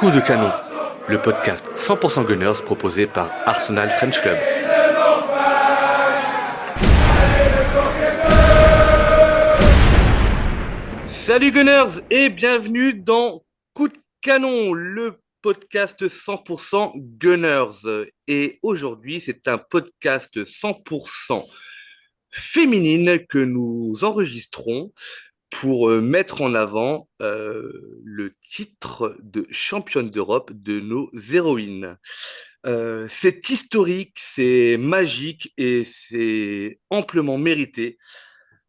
Coup de canon, le podcast 100% Gunners proposé par Arsenal French Club. Salut Gunners et bienvenue dans Coup de canon, le podcast 100% Gunners. Et aujourd'hui, c'est un podcast 100% féminine que nous enregistrons pour mettre en avant le titre de championne d'Europe de nos héroïnes. C'est historique, c'est magique et c'est amplement mérité.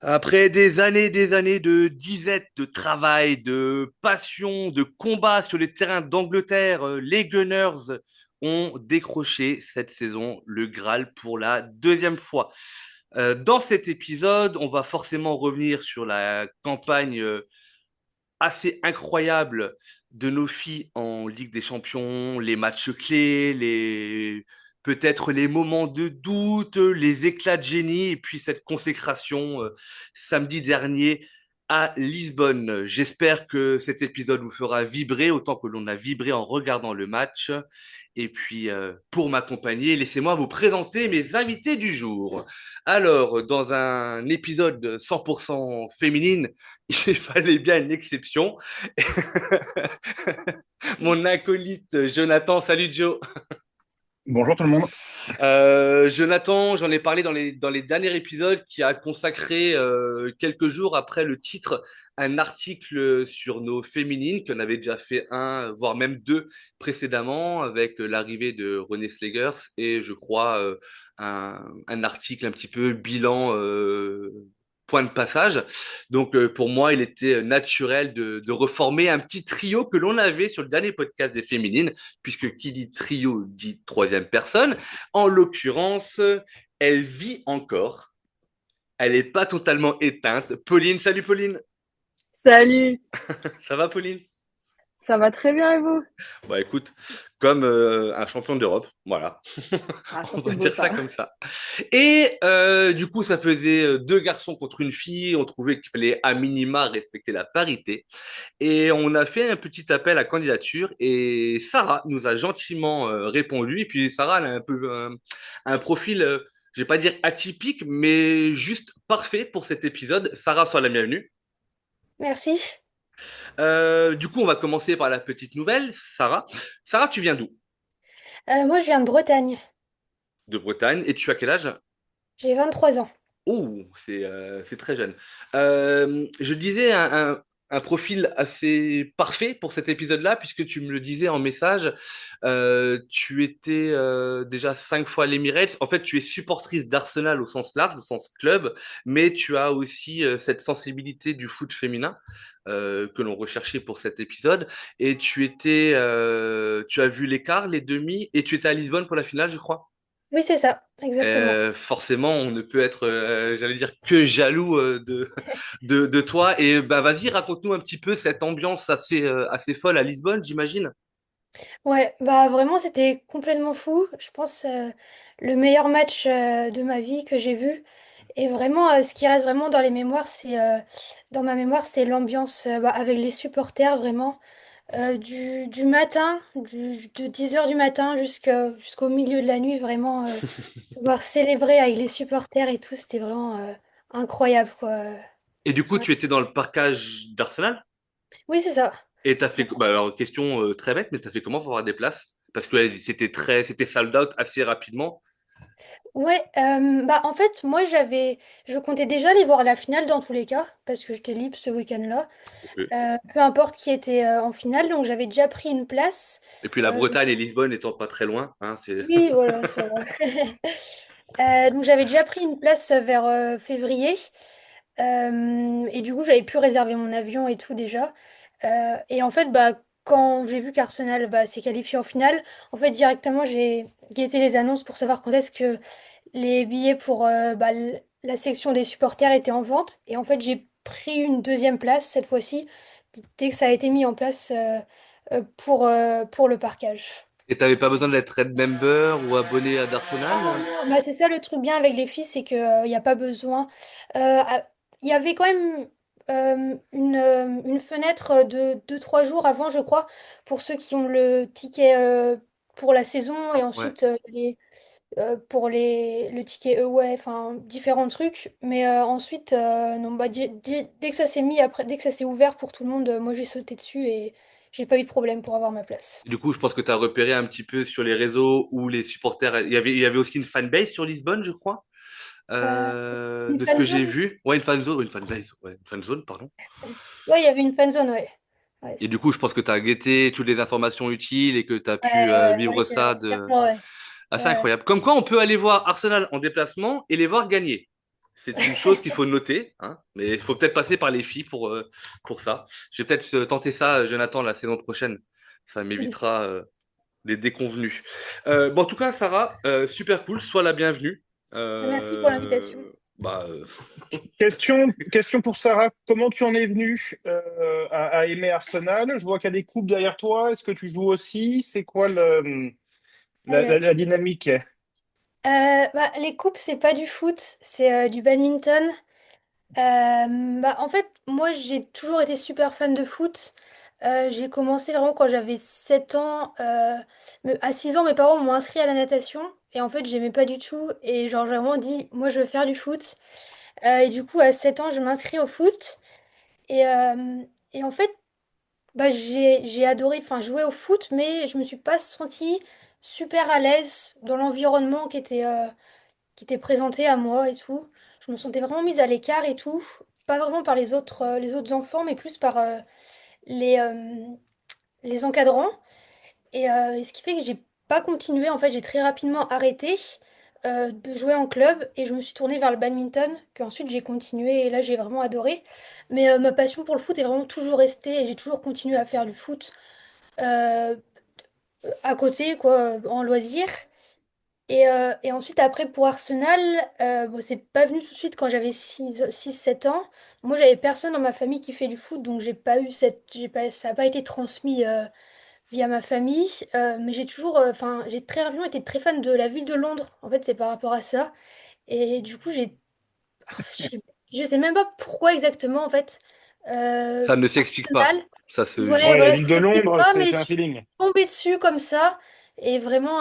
Après des années de disette, de travail, de passion, de combat sur les terrains d'Angleterre, les Gunners ont décroché cette saison le Graal pour la deuxième fois. Dans cet épisode, on va forcément revenir sur la campagne assez incroyable de nos filles en Ligue des Champions, les matchs clés, peut-être les moments de doute, les éclats de génie, et puis cette consécration samedi dernier à Lisbonne. J'espère que cet épisode vous fera vibrer autant que l'on a vibré en regardant le match. Et puis, pour m'accompagner, laissez-moi vous présenter mes invités du jour. Alors, dans un épisode 100% féminine, il fallait bien une exception. Mon acolyte Jonathan, salut Joe. Bonjour tout le monde. Jonathan, j'en ai parlé dans les derniers épisodes, qui a consacré quelques jours après le titre un article sur nos féminines, qu'on avait déjà fait un, voire même deux précédemment, avec l'arrivée de René Slegers et je crois un article un petit peu bilan point de passage. Donc pour moi, il était naturel de reformer un petit trio que l'on avait sur le dernier podcast des féminines, puisque qui dit trio dit troisième personne. En l'occurrence, elle vit encore. Elle n'est pas totalement éteinte. Pauline, salut Pauline. Salut, Ça va Pauline? ça va très bien et vous? Bah écoute, comme un champion d'Europe, voilà. Ah, ça On c'est va beau dire ça ça. comme ça. Et du coup, ça faisait deux garçons contre une fille. On trouvait qu'il fallait à minima respecter la parité. Et on a fait un petit appel à candidature et Sarah nous a gentiment répondu. Et puis Sarah, elle a un peu un profil, je vais pas dire atypique, mais juste parfait pour cet épisode. Sarah, sois la bienvenue. Merci. Du coup, on va commencer par la petite nouvelle. Sarah, Sarah, tu viens d'où? Moi, je viens de Bretagne. De Bretagne. Et tu as quel âge? J'ai 23 ans. Oh, c'est très jeune. Je disais un profil assez parfait pour cet épisode-là, puisque tu me le disais en message. Tu étais déjà 5 fois à l'Emirates. En fait, tu es supportrice d'Arsenal au sens large, au sens club, mais tu as aussi cette sensibilité du foot féminin que l'on recherchait pour cet épisode. Et tu as vu les quarts, les demi, et tu étais à Lisbonne pour la finale, je crois. Oui, c'est ça, exactement. Forcément, on ne peut être, j'allais dire, que jaloux de toi. Et bah, vas-y, raconte-nous un petit peu cette ambiance assez folle à Lisbonne, j'imagine. Ouais, bah vraiment, c'était complètement fou. Je pense le meilleur match de ma vie que j'ai vu. Et vraiment, ce qui reste vraiment dans les mémoires, dans ma mémoire, c'est l'ambiance avec les supporters, vraiment. Du matin, de 10 heures du matin jusqu'au milieu de la nuit, vraiment, pouvoir célébrer avec les supporters et tout, c'était vraiment incroyable, quoi. Et du coup, Ouais. tu étais dans le parcage d'Arsenal. Oui, c'est ça. Et t'as fait, bah, alors, question très bête, mais t'as fait comment pour avoir des places? Parce que ouais, c'était sold out assez rapidement. Ouais, bah en fait, je comptais déjà aller voir la finale dans tous les cas, parce que j'étais libre ce week-end-là. Ok. Peu importe qui était en finale, donc j'avais déjà pris une place. Et puis la Euh, Bretagne et Lisbonne étant pas très loin, hein, c'est. oui, voilà, c'est vrai. Donc j'avais déjà pris une place vers février. Et du coup, j'avais pu réserver mon avion et tout déjà. Et en fait, bah, quand j'ai vu qu'Arsenal s'est qualifié en finale, en fait, directement, j'ai guetté les annonces pour savoir quand est-ce que les billets pour la section des supporters étaient en vente. Et en fait, j'ai pris une deuxième place cette fois-ci, dès que ça a été mis en place pour le parquage. Et t'avais pas besoin d'être Red Member ou abonné à d'Arsenal? Non, bah, c'est ça le truc bien avec les filles, c'est qu'il n'y a pas besoin. Il y avait quand même. une fenêtre de 2-3 jours avant, je crois, pour ceux qui ont le ticket pour la saison et Ouais. ensuite pour le ticket away, enfin différents trucs. Mais ensuite, non, bah, dès que ça s'est mis, après, dès que ça s'est ouvert pour tout le monde, moi j'ai sauté dessus et j'ai pas eu de problème pour avoir ma place. Du coup, je pense que tu as repéré un petit peu sur les réseaux où les supporters. Il y avait aussi une fanbase sur Lisbonne, je crois, Euh, une de ce que j'ai fanzone? vu. Ouais, une fanzone, une fanbase, ouais, une fanzone, pardon. Ouais, il y avait une fanzone, ouais. Ouais, Et du coup, je pense que tu as guetté toutes les informations utiles et que tu as pu vivre ouais, ça de carrément, ouais. assez Ouais. incroyable. Comme quoi, on peut aller voir Arsenal en déplacement et les voir gagner. C'est une chose qu'il faut noter, hein, mais il faut peut-être passer par les filles pour ça. Je vais peut-être tenter ça, Jonathan, la saison prochaine. Ça m'évitera des déconvenus. Bon, en tout cas, Sarah, super cool. Sois la bienvenue. Merci pour Euh, l'invitation. bah, Question pour Sarah. Comment tu en es venu à aimer Arsenal? Je vois qu'il y a des coupes derrière toi. Est-ce que tu joues aussi? C'est quoi la dynamique? Bah, les coupes, c'est pas du foot, c'est du badminton. Bah, en fait, moi, j'ai toujours été super fan de foot. J'ai commencé vraiment quand j'avais 7 ans. À 6 ans, mes parents m'ont inscrit à la natation. Et en fait, j'aimais pas du tout. Et genre, j'ai vraiment dit, moi, je veux faire du foot. Et du coup, à 7 ans, je m'inscris au foot. Et, euh, et en fait, bah, j'ai adoré enfin, jouer au foot, mais je me suis pas sentie super à l'aise dans l'environnement qui était présenté à moi et tout. Je me sentais vraiment mise à l'écart et tout. Pas vraiment par les autres enfants, mais plus par les, euh, les encadrants. Et ce qui fait que j'ai pas continué. En fait, j'ai très rapidement arrêté de jouer en club et je me suis tournée vers le badminton, qu'ensuite j'ai continué et là j'ai vraiment adoré. Mais ma passion pour le foot est vraiment toujours restée et j'ai toujours continué à faire du foot euh, à côté, quoi, en loisir. Et ensuite, après, pour Arsenal, bon, c'est pas venu tout de suite quand j'avais 6 7 ans. Moi, j'avais personne dans ma famille qui fait du foot, donc ça n'a pas été transmis via ma famille. Mais j'ai toujours, enfin, j'ai très rapidement été très fan de la ville de Londres. En fait, c'est par rapport à ça. Et du coup, je sais même pas pourquoi exactement, en fait. ça ne s'explique pas. Arsenal, Ça se ouais, vit. Ouais, la voilà, ça ville de s'explique Londres, pas, c'est mais c'est je un suis feeling. tombée dessus comme ça. Et vraiment.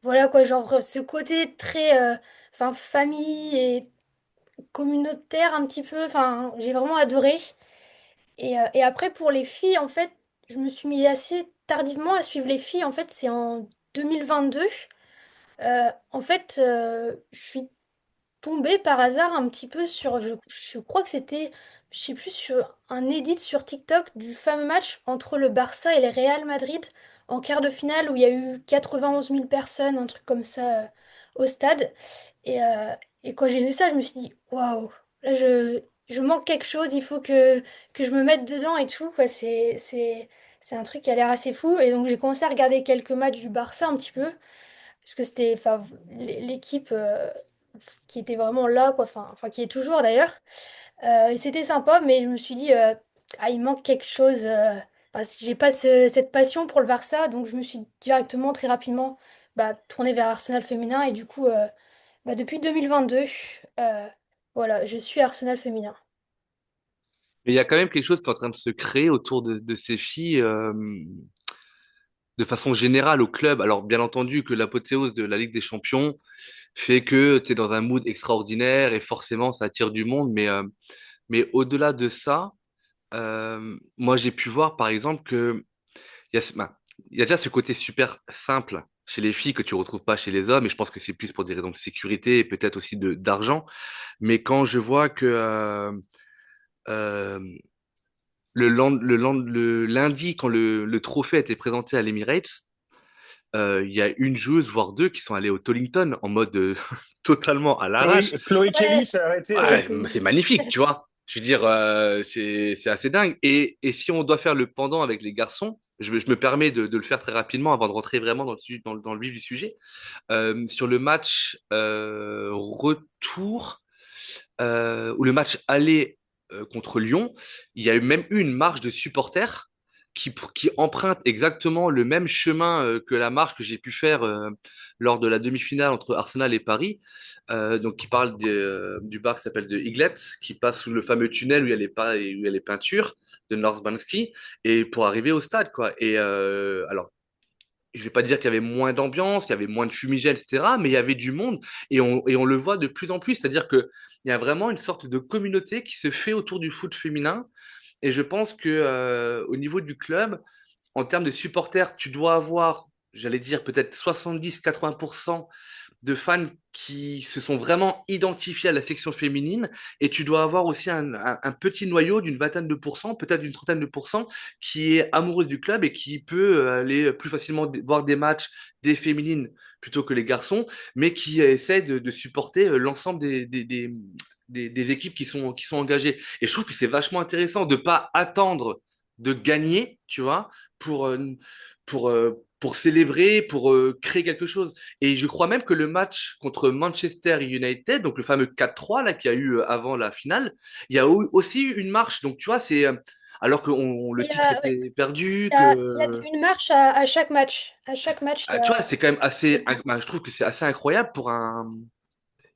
Voilà quoi, genre ce côté très enfin, famille et communautaire un petit peu, enfin, j'ai vraiment adoré. Et après, pour les filles, en fait, je me suis mis assez tardivement à suivre les filles. En fait, c'est en 2022. En fait, je suis tombée par hasard un petit peu sur, je crois que c'était, je sais plus, sur un edit sur TikTok du fameux match entre le Barça et le Real Madrid en quart de finale où il y a eu 91 000 personnes, un truc comme ça, au stade. Et, euh, et quand j'ai vu ça, je me suis dit, waouh, là je manque quelque chose, il faut que je me mette dedans et tout, quoi. C'est un truc qui a l'air assez fou. Et donc j'ai commencé à regarder quelques matchs du Barça un petit peu, parce que c'était enfin, l'équipe qui était vraiment là, quoi, enfin qui est toujours d'ailleurs. Et c'était sympa, mais je me suis dit, ah, il manque quelque chose. J'ai pas cette passion pour le Barça, donc je me suis directement, très rapidement, bah, tournée vers Arsenal féminin. Et du coup, bah, depuis 2022, euh, voilà, je suis Arsenal féminin. Mais il y a quand même quelque chose qui est en train de se créer autour de ces filles de façon générale au club. Alors, bien entendu que l'apothéose de la Ligue des Champions fait que tu es dans un mood extraordinaire et forcément ça attire du monde. Mais au-delà de ça, moi j'ai pu voir par exemple que ben, il y a déjà ce côté super simple chez les filles que tu retrouves pas chez les hommes, et je pense que c'est plus pour des raisons de sécurité et peut-être aussi d'argent. Mais quand je vois que euh, le lundi, quand le trophée a été présenté à l'Emirates, il y a une joueuse, voire deux, qui sont allées au Tollington en mode totalement à l'arrache. Chloé Kelly Ouais, s'est arrêtée. Ouais, c'est magnifique, tu vois. Je veux dire, c'est assez dingue. Et si on doit faire le pendant avec les garçons, je me permets de le faire très rapidement avant de rentrer vraiment dans le vif du sujet. Sur le match retour, ou le match aller contre Lyon, il y a eu même eu une marche de supporters qui emprunte exactement le même chemin que la marche que j'ai pu faire lors de la demi-finale entre Arsenal et Paris. Donc, qui parle du bar qui s'appelle The Eaglet, qui passe sous le fameux tunnel où il y a où il y a les peintures de North et pour arriver au stade, quoi. Et alors, je vais pas dire qu'il y avait moins d'ambiance, qu'il y avait moins de fumigène, etc., mais il y avait du monde et on le voit de plus en plus. C'est-à-dire qu'il y a vraiment une sorte de communauté qui se fait autour du foot féminin. Et je pense que au niveau du club, en termes de supporters, tu dois avoir, j'allais dire peut-être 70-80% de fans qui se sont vraiment identifiés à la section féminine, et tu dois avoir aussi un petit noyau d'une vingtaine de pourcents, peut-être d'une trentaine de pourcents, qui est amoureux du club et qui peut aller plus facilement voir des matchs des féminines plutôt que les garçons, mais qui essaie de supporter l'ensemble des équipes qui sont engagées. Et je trouve que c'est vachement intéressant de pas attendre de gagner, tu vois, pour célébrer, pour créer quelque chose. Et je crois même que le match contre Manchester United, donc le fameux 4-3 là qu'il y a eu avant la finale, il y a aussi eu une marche. Donc tu vois, c'est alors que le Il y titre a, ouais, était perdu, il y a que une marche à chaque match. À chaque match, il y tu a. vois, c'est quand même assez. Bah, je trouve que c'est assez incroyable pour un.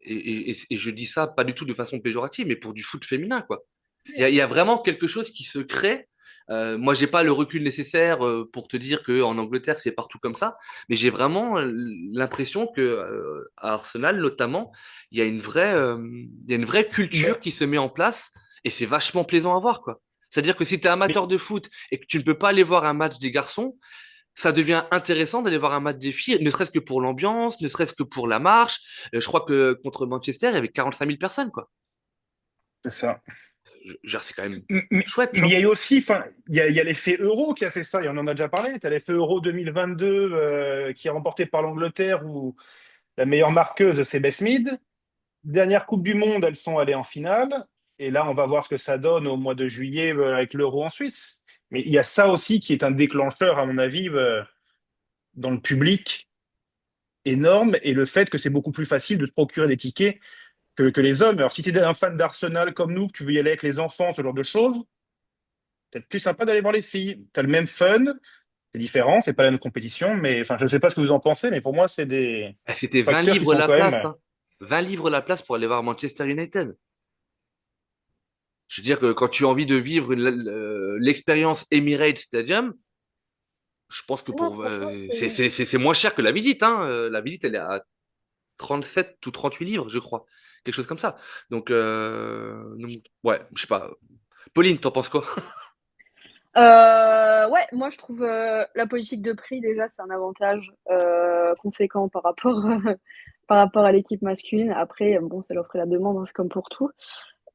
Et je dis ça pas du tout de façon péjorative, mais pour du foot féminin, quoi. Il y a vraiment quelque chose qui se crée. Moi, j'ai pas le recul nécessaire pour te dire que en Angleterre c'est partout comme ça, mais j'ai vraiment l'impression que à Arsenal notamment, il y a une vraie culture Mais, qui se met en place et c'est vachement plaisant à voir, quoi. C'est-à-dire que si tu es mais, amateur de foot et que tu ne peux pas aller voir un match des garçons, ça devient intéressant d'aller voir un match des filles, ne serait-ce que pour l'ambiance, ne serait-ce que pour la marche. Je crois que contre Manchester, il y avait 45 000 personnes, quoi. c'est ça. C'est quand même chouette, tu Mais il y vois. a eu aussi, enfin, il y a l'effet euro qui a fait ça, et on en a déjà parlé. Tu as l'effet euro 2022 qui est remporté par l'Angleterre où la meilleure marqueuse, c'est Beth Mead. Dernière Coupe du Monde, elles sont allées en finale. Et là, on va voir ce que ça donne au mois de juillet avec l'euro en Suisse. Mais il y a ça aussi qui est un déclencheur, à mon avis, dans le public énorme, et le fait que c'est beaucoup plus facile de se procurer des tickets que les hommes. Alors, si tu es un fan d'Arsenal comme nous, que tu veux y aller avec les enfants, ce genre de choses, c'est peut-être plus sympa d'aller voir les filles. Tu as le même fun, c'est différent, c'est pas la même compétition, mais enfin, je ne sais pas ce que vous en pensez, mais pour moi, c'est des C'était 20 facteurs qui livres sont la quand place, même. hein. 20 livres la place pour aller voir Manchester United. Je veux dire que quand tu as envie de vivre l'expérience Emirates Stadium, je pense que Non, pour franchement, c'est moins cher que la visite, hein. La visite, elle est à 37 ou 38 livres, je crois. Quelque chose comme ça. Donc, ouais, je sais pas. Pauline, t'en penses quoi? Ouais, moi je trouve la politique de prix déjà c'est un avantage conséquent par rapport par rapport à l'équipe masculine. Après, bon, c'est l'offre et la demande, hein, c'est comme pour tout.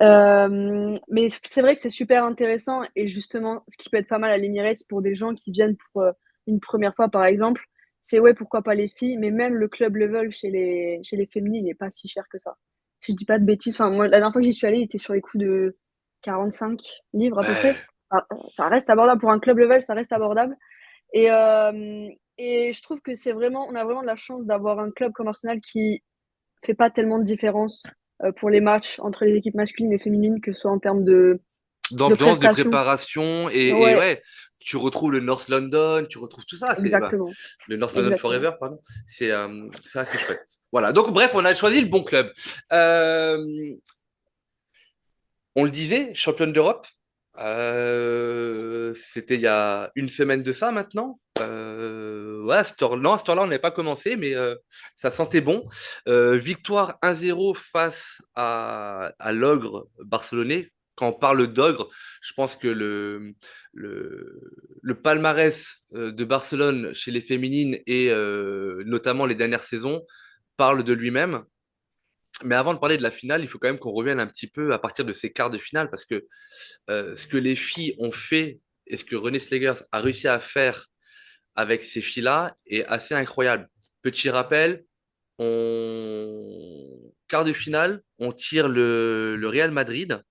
Mais c'est vrai que c'est super intéressant et justement, ce qui peut être pas mal à l'Emirates pour des gens qui viennent pour une première fois par exemple, c'est ouais, pourquoi pas les filles, mais même le club level chez les féminines n'est pas si cher que ça. Si je dis pas de bêtises, enfin moi la dernière fois que j'y suis allée, il était sur les coups de 45 livres à peu près. Ouais. Ah, ça reste abordable pour un club level, ça reste abordable. Et, euh, et je trouve que c'est vraiment, on a vraiment de la chance d'avoir un club comme Arsenal qui fait pas tellement de différence pour les matchs entre les équipes masculines et féminines, que ce soit en termes de D'ambiance, de prestations. préparation, et Ouais, ouais, tu retrouves le North London, tu retrouves tout ça. C'est bah, exactement. le North London Exactement. Forever, pardon. C'est assez chouette. Voilà. Donc, bref, on a choisi le bon club. Euh, on le disait, championne d'Europe. C'était il y a une semaine de ça maintenant. Ouais, non, à cette heure-là, on n'avait pas commencé, mais ça sentait bon. Victoire 1-0 face à l'ogre barcelonais. Quand on parle d'ogre, je pense que le palmarès de Barcelone chez les féminines et notamment les dernières saisons parle de lui-même. Mais avant de parler de la finale, il faut quand même qu'on revienne un petit peu à partir de ces quarts de finale parce que ce que les filles ont fait et ce que René Slegers a réussi à faire avec ces filles-là est assez incroyable. Petit rappel, quart de finale, on tire le Real Madrid.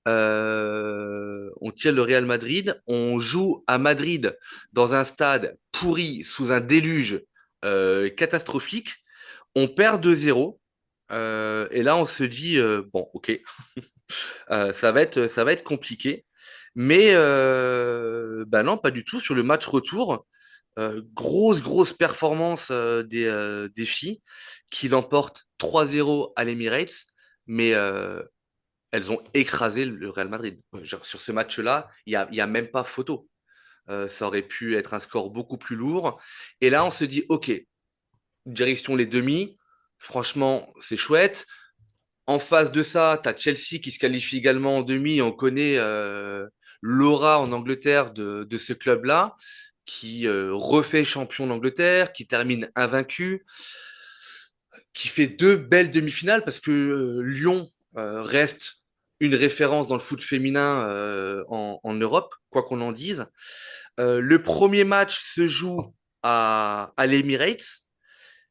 On tire le Real Madrid. On joue à Madrid dans un stade pourri sous un déluge catastrophique. On perd 2-0. Et là, on se dit, bon, ok, ça va être compliqué. Mais bah non, pas du tout. Sur le match retour, grosse performance des filles qui l'emportent 3-0 à l'Emirates, mais elles ont écrasé le Real Madrid. Genre, sur ce match-là, il y a même pas photo. Ça aurait pu être un score beaucoup plus lourd. Et là, on se dit, OK, direction les demi. Franchement, c'est chouette. En face de ça, tu as Chelsea qui se qualifie également en demi. On connaît l'aura en Angleterre de ce club-là, qui refait champion d'Angleterre, qui termine invaincu, qui fait deux belles demi-finales parce que Lyon reste une référence dans le foot féminin en Europe, quoi qu'on en dise. Le premier match se joue à l'Emirates,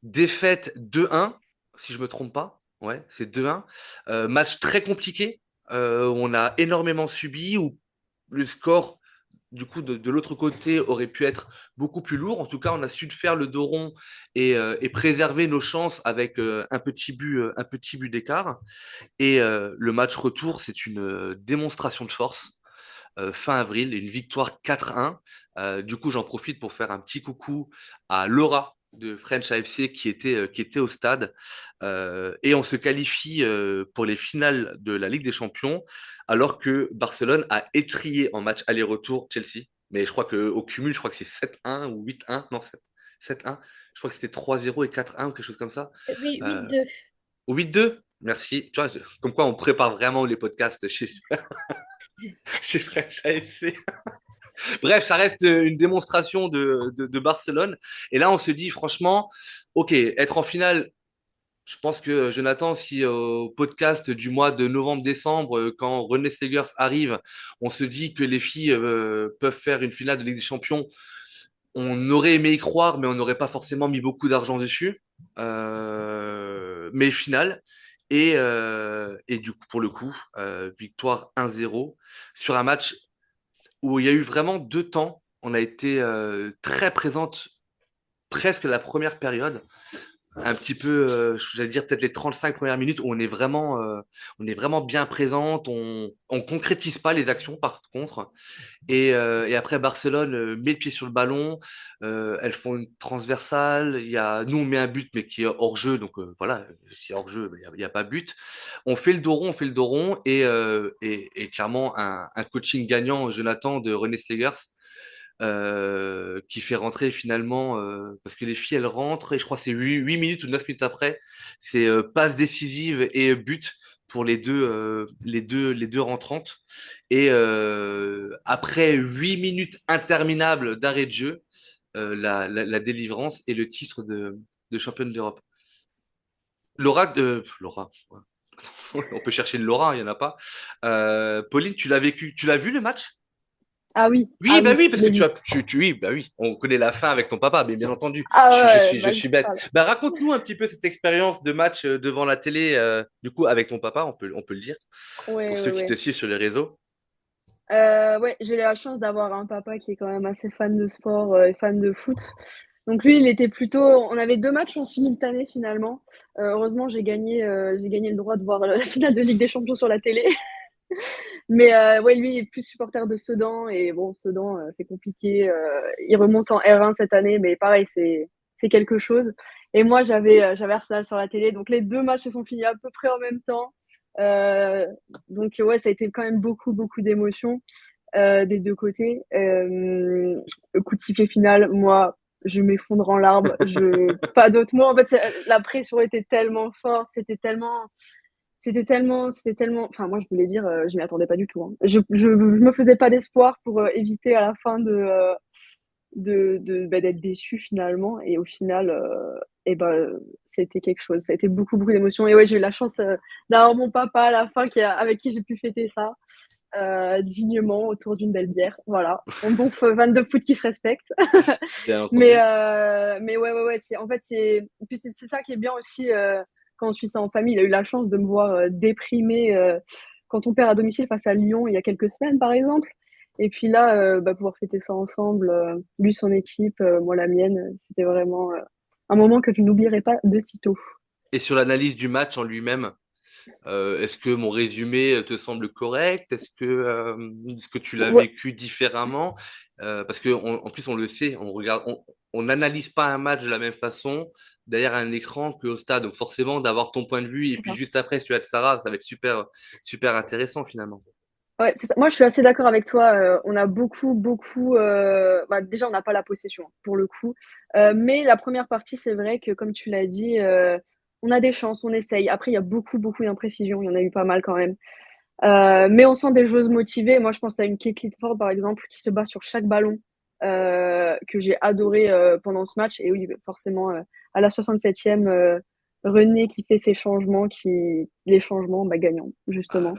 défaite 2-1, si je me trompe pas. Ouais, c'est 2-1. Match très compliqué. On a énormément subi, où le score, du coup, de l'autre côté, aurait pu être beaucoup plus lourd. En tout cas, on a su faire le dos rond et préserver nos chances avec un petit but d'écart. Et le match retour, c'est une démonstration de force fin avril, une victoire 4-1. Du coup, j'en profite pour faire un petit coucou à Laura de French AFC qui était au stade. Et on se qualifie pour les finales de la Ligue des Champions, alors que Barcelone a étrié en match aller-retour Chelsea. Mais je crois qu'au cumul, je crois que c'est 7-1 ou 8-1. Non, 7-1. Je crois que c'était 3-0 et 4-1 ou quelque chose comme ça. Oui, Euh, 8-2. au 8-2, merci. Tu vois, comme quoi on prépare vraiment les podcasts chez French AFC. Bref, ça reste une démonstration de Barcelone. Et là, on se dit, franchement, OK, être en finale, je pense que Jonathan, si au podcast du mois de novembre-décembre, quand René Segers arrive, on se dit que les filles peuvent faire une finale de Ligue des Champions, on aurait aimé y croire, mais on n'aurait pas forcément mis beaucoup d'argent dessus. Mais finale. Et du coup, pour le coup, victoire 1-0 sur un match où il y a eu vraiment deux temps. On a été très présente presque la première période, un petit peu, j'allais dire peut-être les 35 premières minutes où on est vraiment bien présente, on concrétise pas les actions par contre. Et après Barcelone met le pied sur le ballon, elles font une transversale, nous on met un but mais qui est hors jeu, donc voilà, si hors jeu, il y a pas but. On fait le dos rond et clairement un coaching gagnant, Jonathan de René Slegers, qui fait rentrer finalement, parce que les filles elles rentrent et je crois que c'est 8 minutes ou 9 minutes après, c'est passe décisive et but pour les deux rentrantes. Et après 8 minutes interminables d'arrêt de jeu, la délivrance et le titre de championne d'Europe. Laura, ouais. On peut chercher une Laura, il n'y en a pas. Pauline, tu l'as vécu, tu l'as vu le match? Ah oui, Oui, ah bah oui, oui, parce je que l'ai vu. oui, bah oui, on connaît la fin avec ton papa, mais bien entendu, Ah ouais, je suis bête. magistral. Bah raconte-nous un petit peu cette expérience de match devant la télé, du coup, avec ton papa, on peut le dire, pour Ouais, ceux ouais, qui te ouais. suivent sur les réseaux. Ouais, j'ai la chance d'avoir un papa qui est quand même assez fan de sport et fan de foot. Donc lui, il était plutôt. On avait deux matchs en simultané finalement. Heureusement, j'ai gagné le droit de voir la finale de Ligue des Champions sur la télé. Mais ouais, lui, il est plus supporter de Sedan et bon, Sedan, c'est compliqué. Il remonte en R1 cette année, mais pareil, c'est quelque chose. Et moi, j'avais Arsenal sur la télé, donc les deux matchs se sont finis à peu près en même temps. Euh, donc ouais, ça a été quand même beaucoup d'émotions des deux côtés. Coup de sifflet final, moi, je m'effondre en larmes. Pas d'autres mots. En fait, la pression était tellement forte, c'était tellement. Enfin, moi, je voulais dire, je m'y attendais pas du tout, hein. Je me faisais pas d'espoir pour éviter à la fin d'être déçue finalement. Et au final, et ben, c'était quelque chose. Ça a été beaucoup d'émotions. Et ouais, j'ai eu la chance d'avoir mon papa à la fin avec qui j'ai pu fêter ça dignement autour d'une belle bière. Voilà, un bon fan de foot qui se respecte. Bien entendu. Mais ouais, en fait, puis c'est ça qui est bien aussi quand on suit ça en famille. Il a eu la chance de me voir déprimée quand on perd à domicile face à Lyon il y a quelques semaines, par exemple. Et puis là, pouvoir fêter ça ensemble, lui son équipe, moi la mienne, c'était vraiment un moment que je n'oublierai pas de sitôt. Et sur l'analyse du match en lui-même, Est-ce que mon résumé te semble correct? Est-ce que tu l'as Ouais, vécu différemment? Parce que en plus, on le sait, on n'analyse pas un match de la même façon derrière un écran qu'au stade. Donc forcément, d'avoir ton point de vue et c'est puis ça. juste après, celui de Sarah, ça va être super, super intéressant finalement. Ouais, c'est ça. Moi, je suis assez d'accord avec toi. On a beaucoup. Bah, déjà, on n'a pas la possession, pour le coup. Mais la première partie, c'est vrai que, comme tu l'as dit, on a des chances, on essaye. Après, il y a beaucoup d'imprécisions. Il y en a eu pas mal quand même. Mais on sent des joueuses motivées. Moi, je pense à une Kate Ford, par exemple, qui se bat sur chaque ballon, que j'ai adoré pendant ce match. Et oui, forcément, à la 67e, René qui fait ses changements, les changements bah, gagnants, Ah, justement.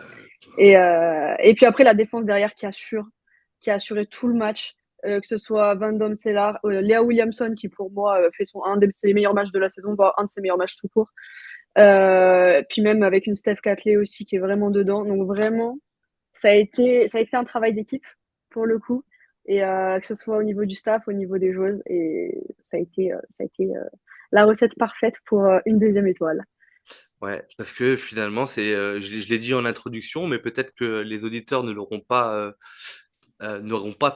Et puis après, la défense derrière qui a assuré tout le match, que ce soit Van Domselaar, Léa Williamson, qui pour moi fait un de ses meilleurs matchs de la saison, voire un de ses meilleurs matchs tout court. Puis même avec une Steph Catley aussi qui est vraiment dedans. Donc vraiment, ça a été un travail d'équipe pour le coup. Et que ce soit au niveau du staff, au niveau des joueuses. Et ça a été la recette parfaite pour une deuxième étoile. ouais, parce que finalement, je l'ai dit en introduction, mais peut-être que les auditeurs n'auront pas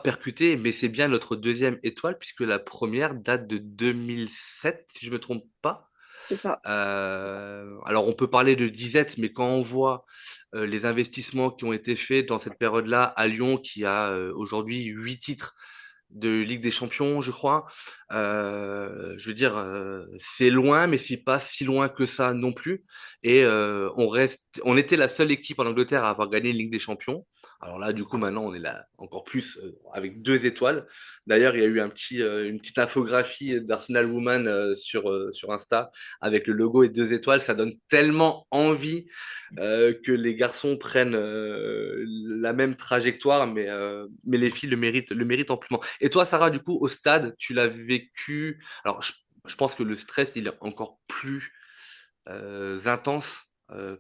percuté, mais c'est bien notre deuxième étoile, puisque la première date de 2007, si je me trompe pas. C'est ça. Alors, on peut parler de disette, mais quand on voit les investissements qui ont été faits dans cette période-là à Lyon, qui a aujourd'hui 8 titres de Ligue des Champions, je crois, je veux dire, c'est loin, mais c'est pas si loin que ça non plus. Et on était la seule équipe en Angleterre à avoir gagné une Ligue des Champions. Alors là, du coup, maintenant, on est là encore plus avec 2 étoiles. D'ailleurs, il y a eu une petite infographie d'Arsenal Woman sur Insta avec le logo et 2 étoiles. Ça donne tellement envie que les garçons prennent la même trajectoire, mais les filles le méritent amplement. Et toi, Sarah, du coup, au stade, tu l'as vécu. Alors, je pense que le stress, il est encore plus intense.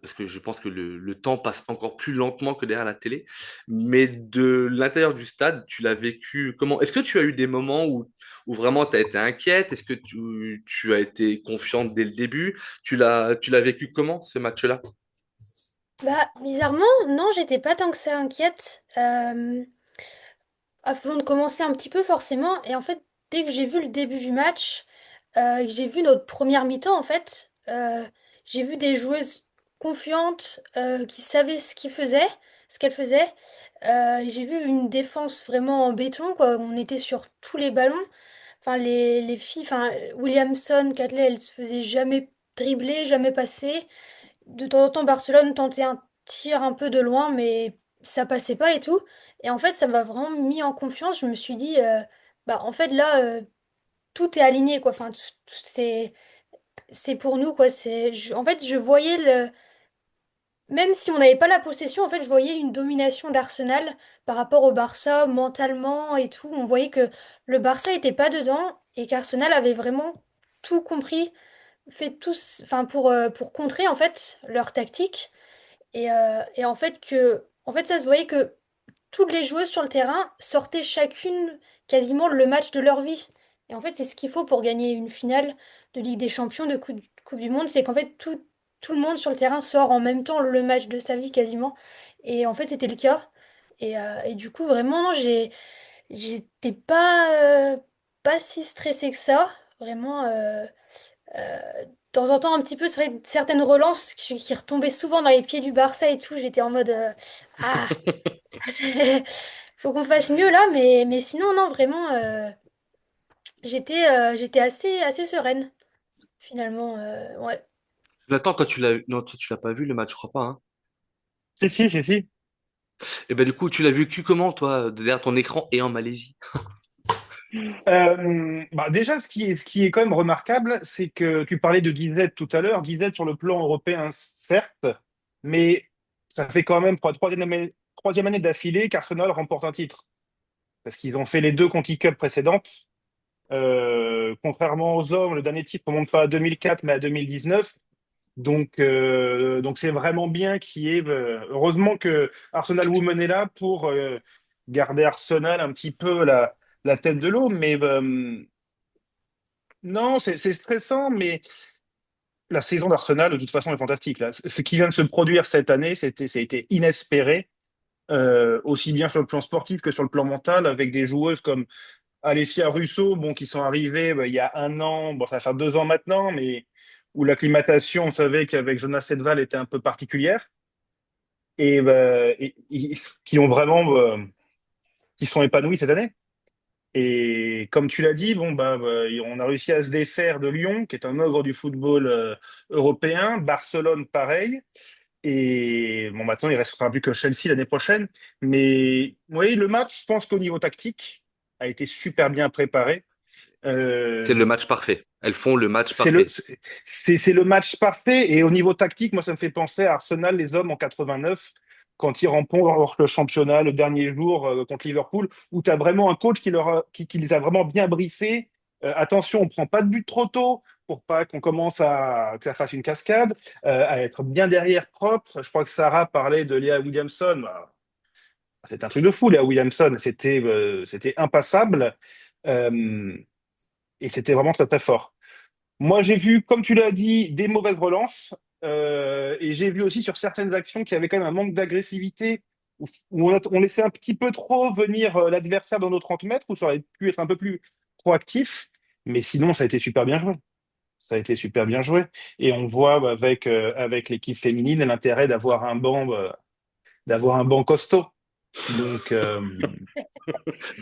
Parce que je pense que le temps passe encore plus lentement que derrière la télé. Mais de l'intérieur du stade, tu l'as vécu comment? Est-ce que tu as eu des moments où vraiment tu as été inquiète? Est-ce que tu as été confiante dès le début? Tu l'as vécu comment, ce match-là? Bah, bizarrement, non, j'étais pas tant que ça inquiète. Avant de commencer un petit peu, forcément. Et en fait, dès que j'ai vu le début du match, et que j'ai vu notre première mi-temps, en fait, j'ai vu des joueuses confiantes, qui savaient ce qu'elles faisaient. J'ai vu une défense vraiment en béton, quoi. On était sur tous les ballons. Enfin, les filles, enfin, Williamson, Catley, elles se faisaient jamais dribbler, jamais passer. De temps en temps, Barcelone tentait un tir un peu de loin, mais ça passait pas et tout. Et en fait, ça m'a vraiment mis en confiance. Je me suis dit, bah, en fait, là, tout est aligné, quoi. Enfin, c'est pour nous, quoi. En fait, je voyais même si on n'avait pas la possession, en fait, je voyais une domination d'Arsenal par rapport au Barça, mentalement et tout. On voyait que le Barça était pas dedans et qu'Arsenal avait vraiment tout compris, fait tous, enfin, pour contrer, en fait, leur tactique. Et en fait, ça se voyait que toutes les joueuses sur le terrain sortaient chacune quasiment le match de leur vie. Et en fait, c'est ce qu'il faut pour gagner une finale de Ligue des Champions, de Coupe du Monde, c'est qu'en fait, tout le monde sur le terrain sort en même temps le match de sa vie quasiment. Et en fait, c'était le cas. Et du coup, vraiment, non, j'étais pas si stressée que ça. Vraiment. De temps en temps, un petit peu, c'est vrai, certaines relances qui retombaient souvent dans les pieds du Barça et tout. J'étais en mode ah, faut qu'on fasse mieux là, mais sinon, non, vraiment, j'étais assez sereine, finalement. Ouais. Attends, toi, non, toi, tu l'as pas vu le match, je crois pas, hein. Si, si, si, si. Et ben du coup, tu l'as vécu comment, toi, derrière ton écran et en Malaisie? Bah déjà, ce qui est quand même remarquable, c'est que tu parlais de Guizet tout à l'heure. Guizet sur le plan européen, certes, mais ça fait quand même pour la troisième année d'affilée qu'Arsenal remporte un titre. Parce qu'ils ont fait les deux Conti Cup précédentes. Contrairement aux hommes, le dernier titre ne remonte pas à 2004, mais à 2019. Donc c'est vraiment bien qu'il y ait. Heureusement que Arsenal Women est là pour garder Arsenal un petit peu la tête de l'eau. Mais non, c'est stressant, mais la saison d'Arsenal, de toute façon, est fantastique. Là. Ce qui vient de se produire cette année, ça a été inespéré, aussi bien sur le plan sportif que sur le plan mental, avec des joueuses comme Alessia Russo, bon, qui sont arrivées il y a un an, bon, ça va faire 2 ans maintenant, mais où l'acclimatation, on savait qu'avec Jonas Edvall était un peu particulière, et qui ont vraiment, qui sont épanouis cette année. Et comme tu l'as dit, bon, on a réussi à se défaire de Lyon, qui est un ogre du football européen. Barcelone, pareil. Et bon, maintenant, il restera plus que Chelsea l'année prochaine. Mais oui, le match, je pense qu'au niveau tactique, a été super bien préparé. C'est le Euh, match parfait. Elles font le match c'est le, parfait. c'est le match parfait. Et au niveau tactique, moi, ça me fait penser à Arsenal, les hommes en 89, quand ils remportent le championnat le dernier jour contre Liverpool, où tu as vraiment un coach qui les a vraiment bien briefés. Attention, on prend pas de but trop tôt pour pas qu'on commence que ça fasse une cascade, à être bien derrière propre. Je crois que Sarah parlait de Léa Williamson. Bah, c'est un truc de fou, Léa Williamson. C'était impassable. Euh, et c'était vraiment très, très fort. Moi, j'ai vu, comme tu l'as dit, des mauvaises relances. Et j'ai vu aussi sur certaines actions qu'il y avait quand même un manque d'agressivité, où on laissait un petit peu trop venir l'adversaire dans nos 30 mètres, où ça aurait pu être un peu plus proactif. Mais sinon, ça a été super bien joué. Ça a été super bien joué. Et on voit avec l'équipe féminine l'intérêt d'avoir un banc costaud. Donc,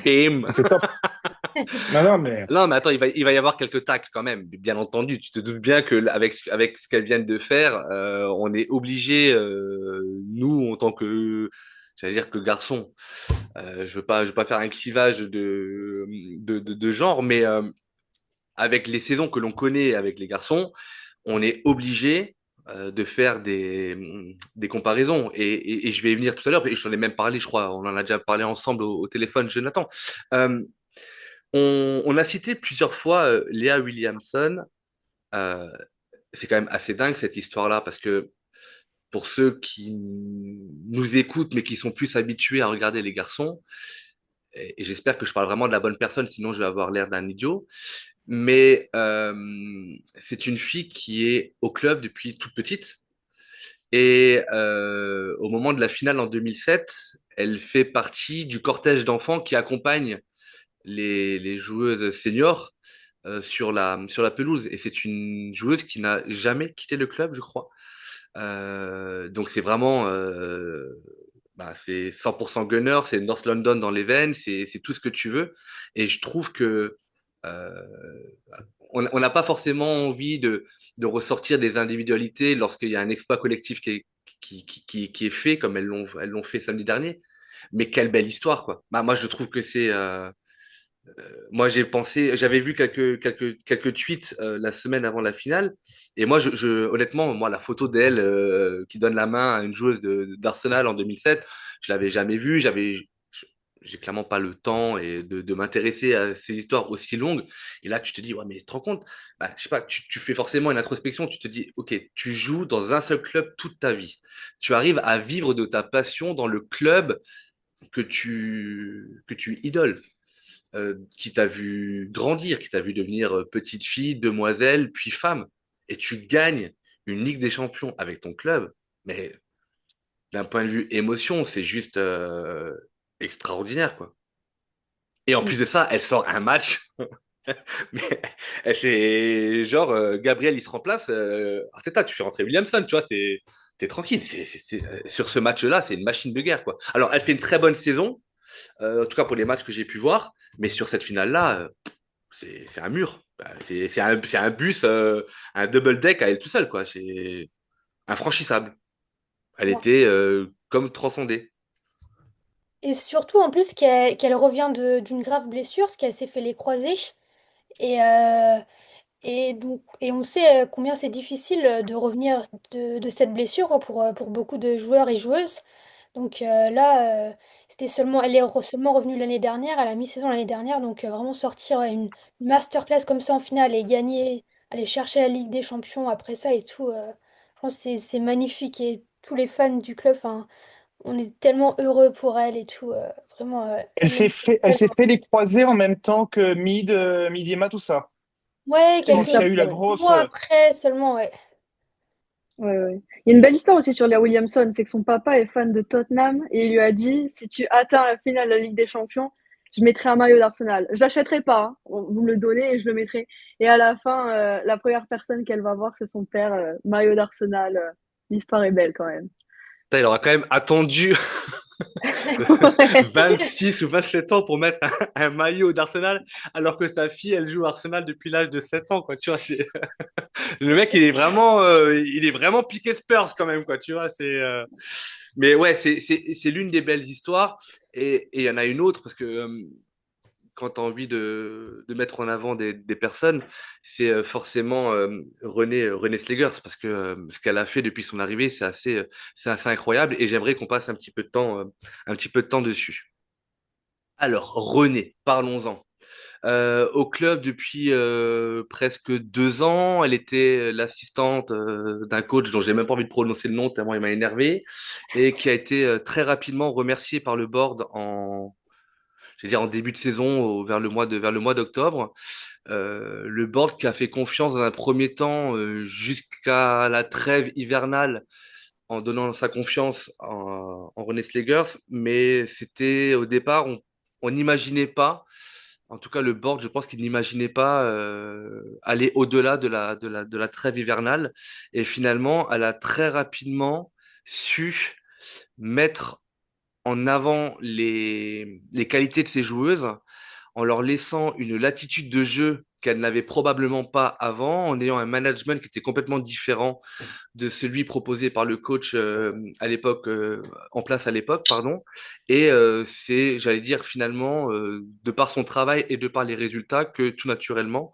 Bim. c'est top. Non, non, mais Non, mais attends, il va y avoir quelques tacles quand même, bien entendu. Tu te doutes bien que avec ce qu'elles viennent de faire, on est obligé, nous, en tant que, j'allais dire que garçons, je veux pas faire un clivage de genre, mais avec les saisons que l'on connaît avec les garçons, on est obligé de faire des comparaisons. Et je vais y venir tout à l'heure, et je t'en ai même parlé, je crois, on en a déjà parlé ensemble au téléphone, Jonathan. Euh, on a cité plusieurs fois Léa Williamson. Euh, c'est quand même assez dingue cette histoire-là, parce que pour ceux qui nous écoutent, mais qui sont plus habitués à regarder les garçons, et j'espère que je parle vraiment de la bonne personne, sinon je vais avoir l'air d'un idiot, mais c'est une fille qui est au club depuis toute petite. Et au moment de la finale en 2007, elle fait partie du cortège d'enfants qui accompagne les joueuses seniors sur la pelouse. Et c'est une joueuse qui n'a jamais quitté le club, je crois. Donc c'est vraiment c'est 100% Gunner, c'est North London dans les veines, c'est tout ce que tu veux. Et je trouve que euh, on n'a pas forcément envie de ressortir des individualités lorsqu'il y a un exploit collectif qui est fait, comme elles l'ont fait samedi dernier. Mais quelle belle histoire, quoi. Bah, moi, je trouve que c'est moi, j'avais vu quelques tweets la semaine avant la finale, et moi, honnêtement, moi, la photo d'elle qui donne la main à une joueuse d'Arsenal en 2007, je l'avais jamais vue. J'ai clairement pas le temps de m'intéresser à ces histoires aussi longues. Et là, tu te dis, ouais, mais tu te rends compte, bah, je sais pas, tu fais forcément une introspection. Tu te dis, ok, tu joues dans un seul club toute ta vie. Tu arrives à vivre de ta passion dans le club que tu idoles, qui t'a vu grandir, qui t'a vu devenir petite fille, demoiselle, puis femme, et tu gagnes une Ligue des Champions avec ton club, mais d'un point de vue émotion, c'est juste extraordinaire, quoi. Et en plus de ça, elle sort un match, mais c'est genre, Gabriel, il se remplace, Arteta, tu fais rentrer Williamson, tu vois, t'es tranquille. Sur ce match-là, c'est une machine de guerre, quoi. Alors, elle fait une très bonne saison, en tout cas pour les matchs que j'ai pu voir, mais sur cette finale-là, c'est un mur. Bah, c'est un bus, un double deck à elle tout seul, quoi. C'est infranchissable. Elle Ouais. était comme transcendée. Et surtout, en plus, qu'elle revient d'une grave blessure, parce qu'elle s'est fait les croisés. Et, et on sait combien c'est difficile de revenir de cette blessure pour beaucoup de joueurs et joueuses. Donc là, seulement revenue l'année dernière, à la mi-saison l'année dernière. Donc vraiment sortir une masterclass comme ça en finale et gagner, aller chercher la Ligue des Champions après ça et tout, je pense que c'est magnifique. Et tous les fans du club, enfin, on est tellement heureux pour elle et tout. Vraiment, elle est elle s'est fait les croisés en même temps que Midiema, tout ça. ouais, Quand il y a quelques eu la grosse, mois après seulement, ouais. Ouais, ouais. Il y a une belle histoire aussi sur Leah Williamson, c'est que son papa est fan de Tottenham et il lui a dit, si tu atteins la finale de la Ligue des Champions, je mettrai un maillot d'Arsenal. Je l'achèterai pas, hein. Vous me le donnez et je le mettrai. Et à la fin, la première personne qu'elle va voir, c'est son père, maillot d'Arsenal. L'histoire est belle quand même. Putain, il aura quand même attendu Ouais. 26 ou 27 ans pour mettre un maillot d'Arsenal, alors que sa fille, elle joue à Arsenal depuis l'âge de 7 ans, quoi. Tu vois, c'est le mec, il est vraiment piqué Spurs quand même, quoi. Tu vois, mais ouais, c'est l'une des belles histoires. Et il y en a une autre parce que quand tu as envie de mettre en avant des personnes, c'est forcément René Slegers, parce que ce qu'elle a fait depuis son arrivée, c'est assez incroyable, et j'aimerais qu'on passe un petit peu de temps dessus. Alors, René, parlons-en. Au club depuis presque 2 ans, elle était l'assistante d'un coach dont j'ai même pas envie de prononcer le nom tellement il m'a énervé, et qui a été très rapidement remercié par le board je vais dire en début de saison, vers le mois d'octobre. Le board qui a fait confiance dans un premier temps jusqu'à la trêve hivernale en donnant sa confiance en René Slegers, mais c'était au départ, on n'imaginait pas, en tout cas le board, je pense qu'il n'imaginait pas aller au-delà de la trêve hivernale, et finalement, elle a très rapidement su mettre en avant les qualités de ses joueuses en leur laissant une latitude de jeu qu'elles n'avaient probablement pas avant, en ayant un management qui était complètement différent de celui proposé par le coach en place à l'époque, pardon. Et j'allais dire finalement, de par son travail et de par les résultats, que tout naturellement,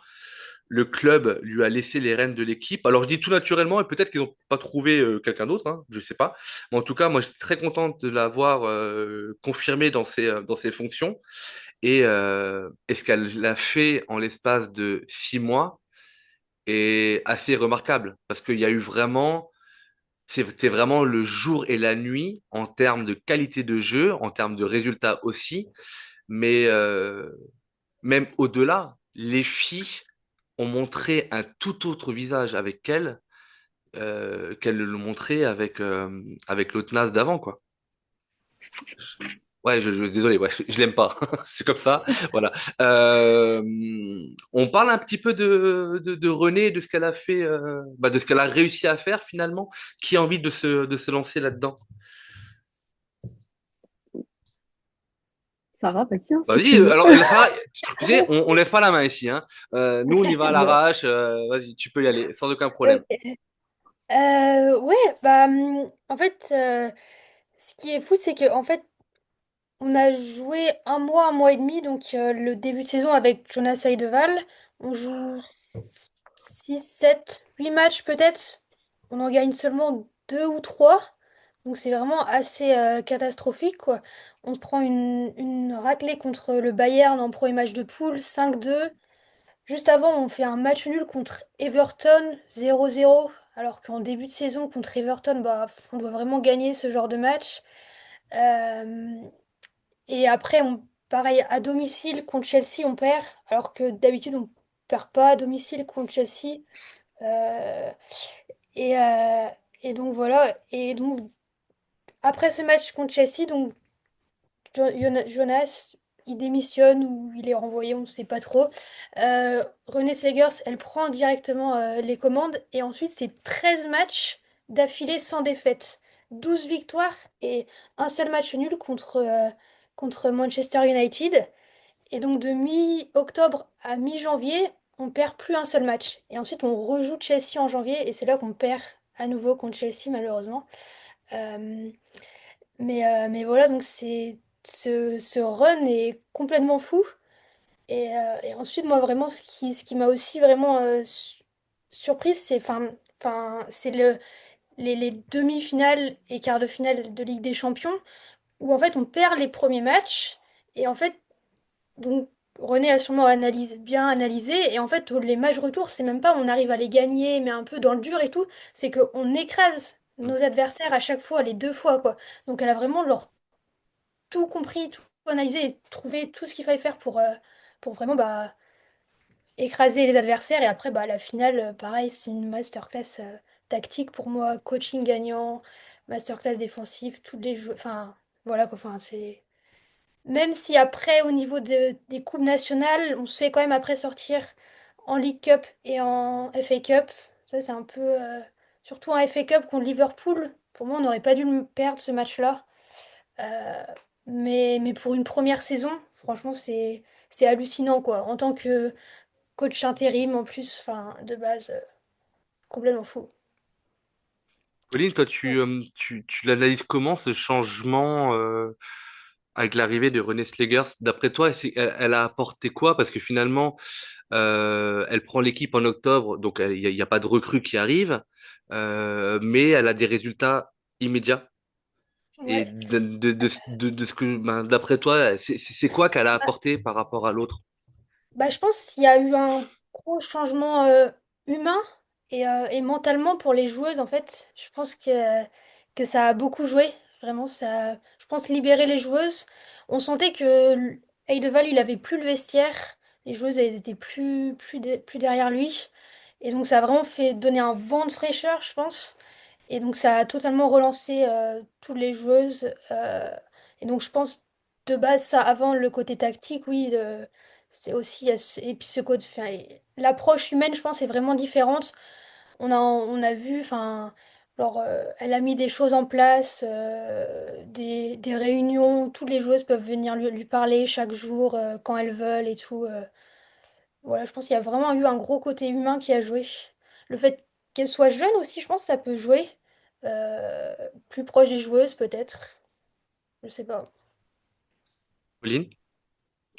le club lui a laissé les rênes de l'équipe. Alors je dis tout naturellement, et peut-être qu'ils n'ont pas trouvé quelqu'un d'autre, hein, je sais pas. Mais en tout cas, moi j'étais très contente de l'avoir confirmé dans ses fonctions. Et ce qu'elle a fait en l'espace de 6 mois est assez remarquable, parce qu'il y a eu vraiment, c'était vraiment le jour et la nuit en termes de qualité de jeu, en termes de résultats aussi, mais même au-delà, les filles ont montré un tout autre visage avec elle qu'elles le montraient avec l'autre naze d'avant, quoi. Ouais, désolé, ouais, je l'aime pas. C'est comme ça. Voilà. Euh, on parle un petit peu de René, de ce qu'elle a fait, de ce qu'elle a réussi à faire finalement. Qui a envie de se lancer là-dedans? Sarah, bah tiens, si Vas-y, tu veux. alors ça, tu sais, on lève pas la main ici, hein. Nous, on y va à Bon. l'arrache. Vas-y, tu peux y aller, sans aucun problème. Ok. Ouais, bah, en fait, ce qui est fou, c'est que en fait, on a joué un mois et demi, donc le début de saison avec Jonas Eideval. On joue 6 7 8 matchs peut-être. On en gagne seulement 2 ou 3. Donc c'est vraiment assez catastrophique, quoi. On se prend une raclée contre le Bayern en premier match de poule, 5-2. Juste avant, on fait un match nul contre Everton, 0-0. Alors qu'en début de saison, contre Everton, bah, on doit vraiment gagner ce genre de match. Euh, et après, pareil, à domicile contre Chelsea, on perd, alors que d'habitude, on perd pas à domicile contre Chelsea. Euh, et, euh, et donc voilà. Et donc, après ce match contre Chelsea, donc Jonas, il démissionne ou il est renvoyé, on ne sait pas trop. Renée Slegers, elle prend directement les commandes et ensuite c'est 13 matchs d'affilée sans défaite. 12 victoires et un seul match nul contre Manchester United. Et donc de mi-octobre à mi-janvier, on perd plus un seul match. Et ensuite on rejoue Chelsea en janvier et c'est là qu'on perd à nouveau contre Chelsea malheureusement. Euh, mais voilà, donc ce run est complètement fou. Et ensuite, moi, vraiment, ce qui m'a aussi vraiment surprise, c'est les demi-finales et quarts de finale de Ligue des Champions, où en fait, on perd les premiers matchs. Et en fait, donc, René a sûrement bien analysé. Et en fait, les matchs retour, c'est même pas on arrive à les gagner, mais un peu dans le dur et tout. C'est qu'on écrase nos adversaires à chaque fois, les deux fois, quoi. Donc, elle a vraiment leur tout compris, tout analysé et trouvé tout ce qu'il fallait faire pour vraiment écraser les adversaires. Et après, la finale, pareil, c'est une masterclass. tactique pour moi, coaching gagnant, masterclass défensif, tous les jeux. Enfin, voilà quoi. Enfin, c'est. Même si après, au niveau des coupes nationales, on se fait quand même après sortir en League Cup et en FA Cup. Ça, c'est un peu. Surtout en FA Cup contre Liverpool. Pour moi, on n'aurait pas dû perdre ce match-là. Euh, mais pour une première saison, franchement, c'est hallucinant, quoi. En tant que coach intérim, en plus, enfin, de base, complètement fou. Pauline, toi, tu l'analyses comment ce changement avec l'arrivée de René Slegers? D'après toi, elle a apporté quoi? Parce que finalement, elle prend l'équipe en octobre, donc il y a pas de recrue qui arrive, mais elle a des résultats immédiats. Et Ouais. de ce que, ben, d'après toi, c'est quoi qu'elle a apporté par rapport à l'autre? Bah, je pense qu'il y a eu un gros changement humain et mentalement pour les joueuses, en fait. Je pense que ça a beaucoup joué. Vraiment, ça, je pense libérer les joueuses. On sentait que Heideval, il avait plus le vestiaire. Les joueuses, elles étaient plus derrière lui. Et donc, ça a vraiment fait donner un vent de fraîcheur, je pense. Et donc, ça a totalement relancé toutes les joueuses. Et donc, je pense, de base, ça, avant le côté tactique, oui. C'est aussi, et puis ce côté, enfin, l'approche humaine, je pense, est vraiment différente. On a vu, enfin, alors, elle a mis des choses en place, des réunions, toutes les joueuses peuvent venir lui parler chaque jour, quand elles veulent et tout. Voilà, je pense qu'il y a vraiment eu un gros côté humain qui a joué. Le fait qu'elle soit jeune aussi, je pense que ça peut jouer. Euh, Plus proche des joueuses, peut-être. Je sais pas. Pauline?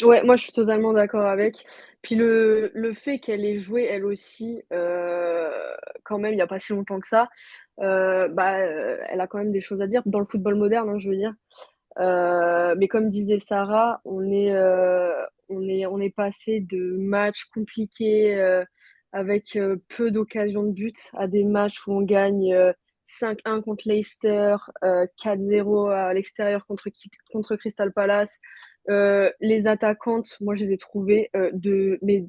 Ouais, moi je suis totalement d'accord avec. Puis le fait qu'elle ait joué elle aussi, quand même, il n'y a pas si longtemps que ça, elle a quand même des choses à dire dans le football moderne, hein, je veux dire. Mais comme disait Sarah, on est passé de matchs compliqués avec peu d'occasions de but à des matchs où on gagne 5-1 contre Leicester, 4-0 à l'extérieur contre Crystal Palace. Les attaquantes, moi je les ai trouvées mais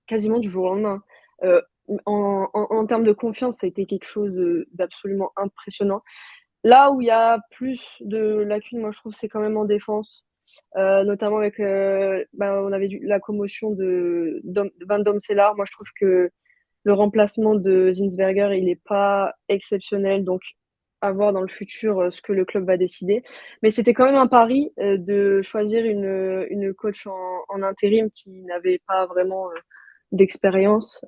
quasiment du jour au lendemain. Euh, en termes de confiance, ça a été quelque chose d'absolument impressionnant. Là où il y a plus de lacunes, moi je trouve, c'est quand même en défense. Notamment avec, on avait la commotion de Van Domselaar. Moi je trouve que le remplacement de Zinsberger, il n'est pas exceptionnel. Donc à voir dans le futur ce que le club va décider. Mais c'était quand même un pari de choisir une coach en intérim qui n'avait pas vraiment d'expérience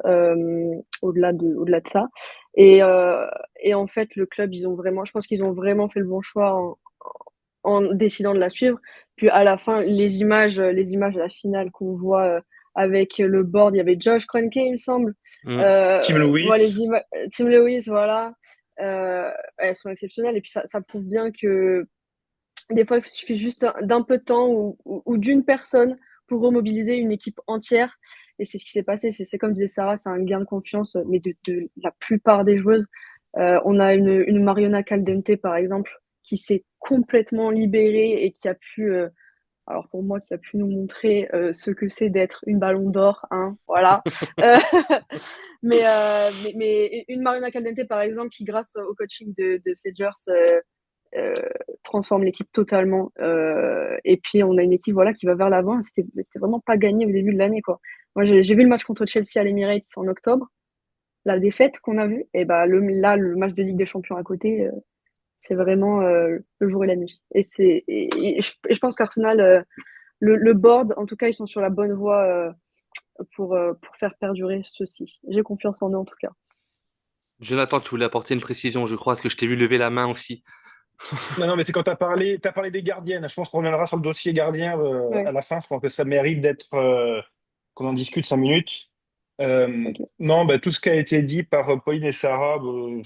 au-delà de ça. Et, euh, et en fait, le club, je pense qu'ils ont vraiment fait le bon choix en décidant de la suivre. Puis à la fin, les images de la finale qu'on voit avec le board, il y avait Josh Kroenke, il me semble. Mm. Tim Voilà, Lewis. Tim Lewis, voilà. Elles sont exceptionnelles. Et puis ça prouve bien que des fois, il suffit juste d'un peu de temps ou d'une personne pour remobiliser une équipe entière. Et c'est ce qui s'est passé. C'est comme disait Sarah, c'est un gain de confiance, mais de la plupart des joueuses. On a une Mariona Caldente, par exemple, qui s'est complètement libérée et qui a pu, alors pour moi, qui a pu nous montrer ce que c'est d'être une ballon d'or, hein, voilà. Euh, mais une Mariona Caldente, par exemple, qui grâce au coaching de Slegers, euh, transforme l'équipe totalement. Et puis on a une équipe voilà qui va vers l'avant. C'était vraiment pas gagné au début de l'année quoi. Moi j'ai vu le match contre Chelsea à l'Emirates en octobre, la défaite qu'on a vue. Et bah le match de Ligue des Champions à côté, c'est vraiment le jour et la nuit. Et je pense qu'Arsenal, le board, en tout cas, ils sont sur la bonne voie pour faire perdurer ceci. J'ai confiance en eux en tout cas. Jonathan, tu voulais apporter une précision, je crois, parce que je t'ai vu lever la main aussi. Non, non, mais c'est quand t'as parlé des gardiennes. Je pense qu'on reviendra sur le dossier gardien à Ouais, la fin. Je pense que ça mérite d'être qu'on en discute 5 minutes. ok. Non, bah, tout ce qui a été dit par Pauline et Sarah, enfin,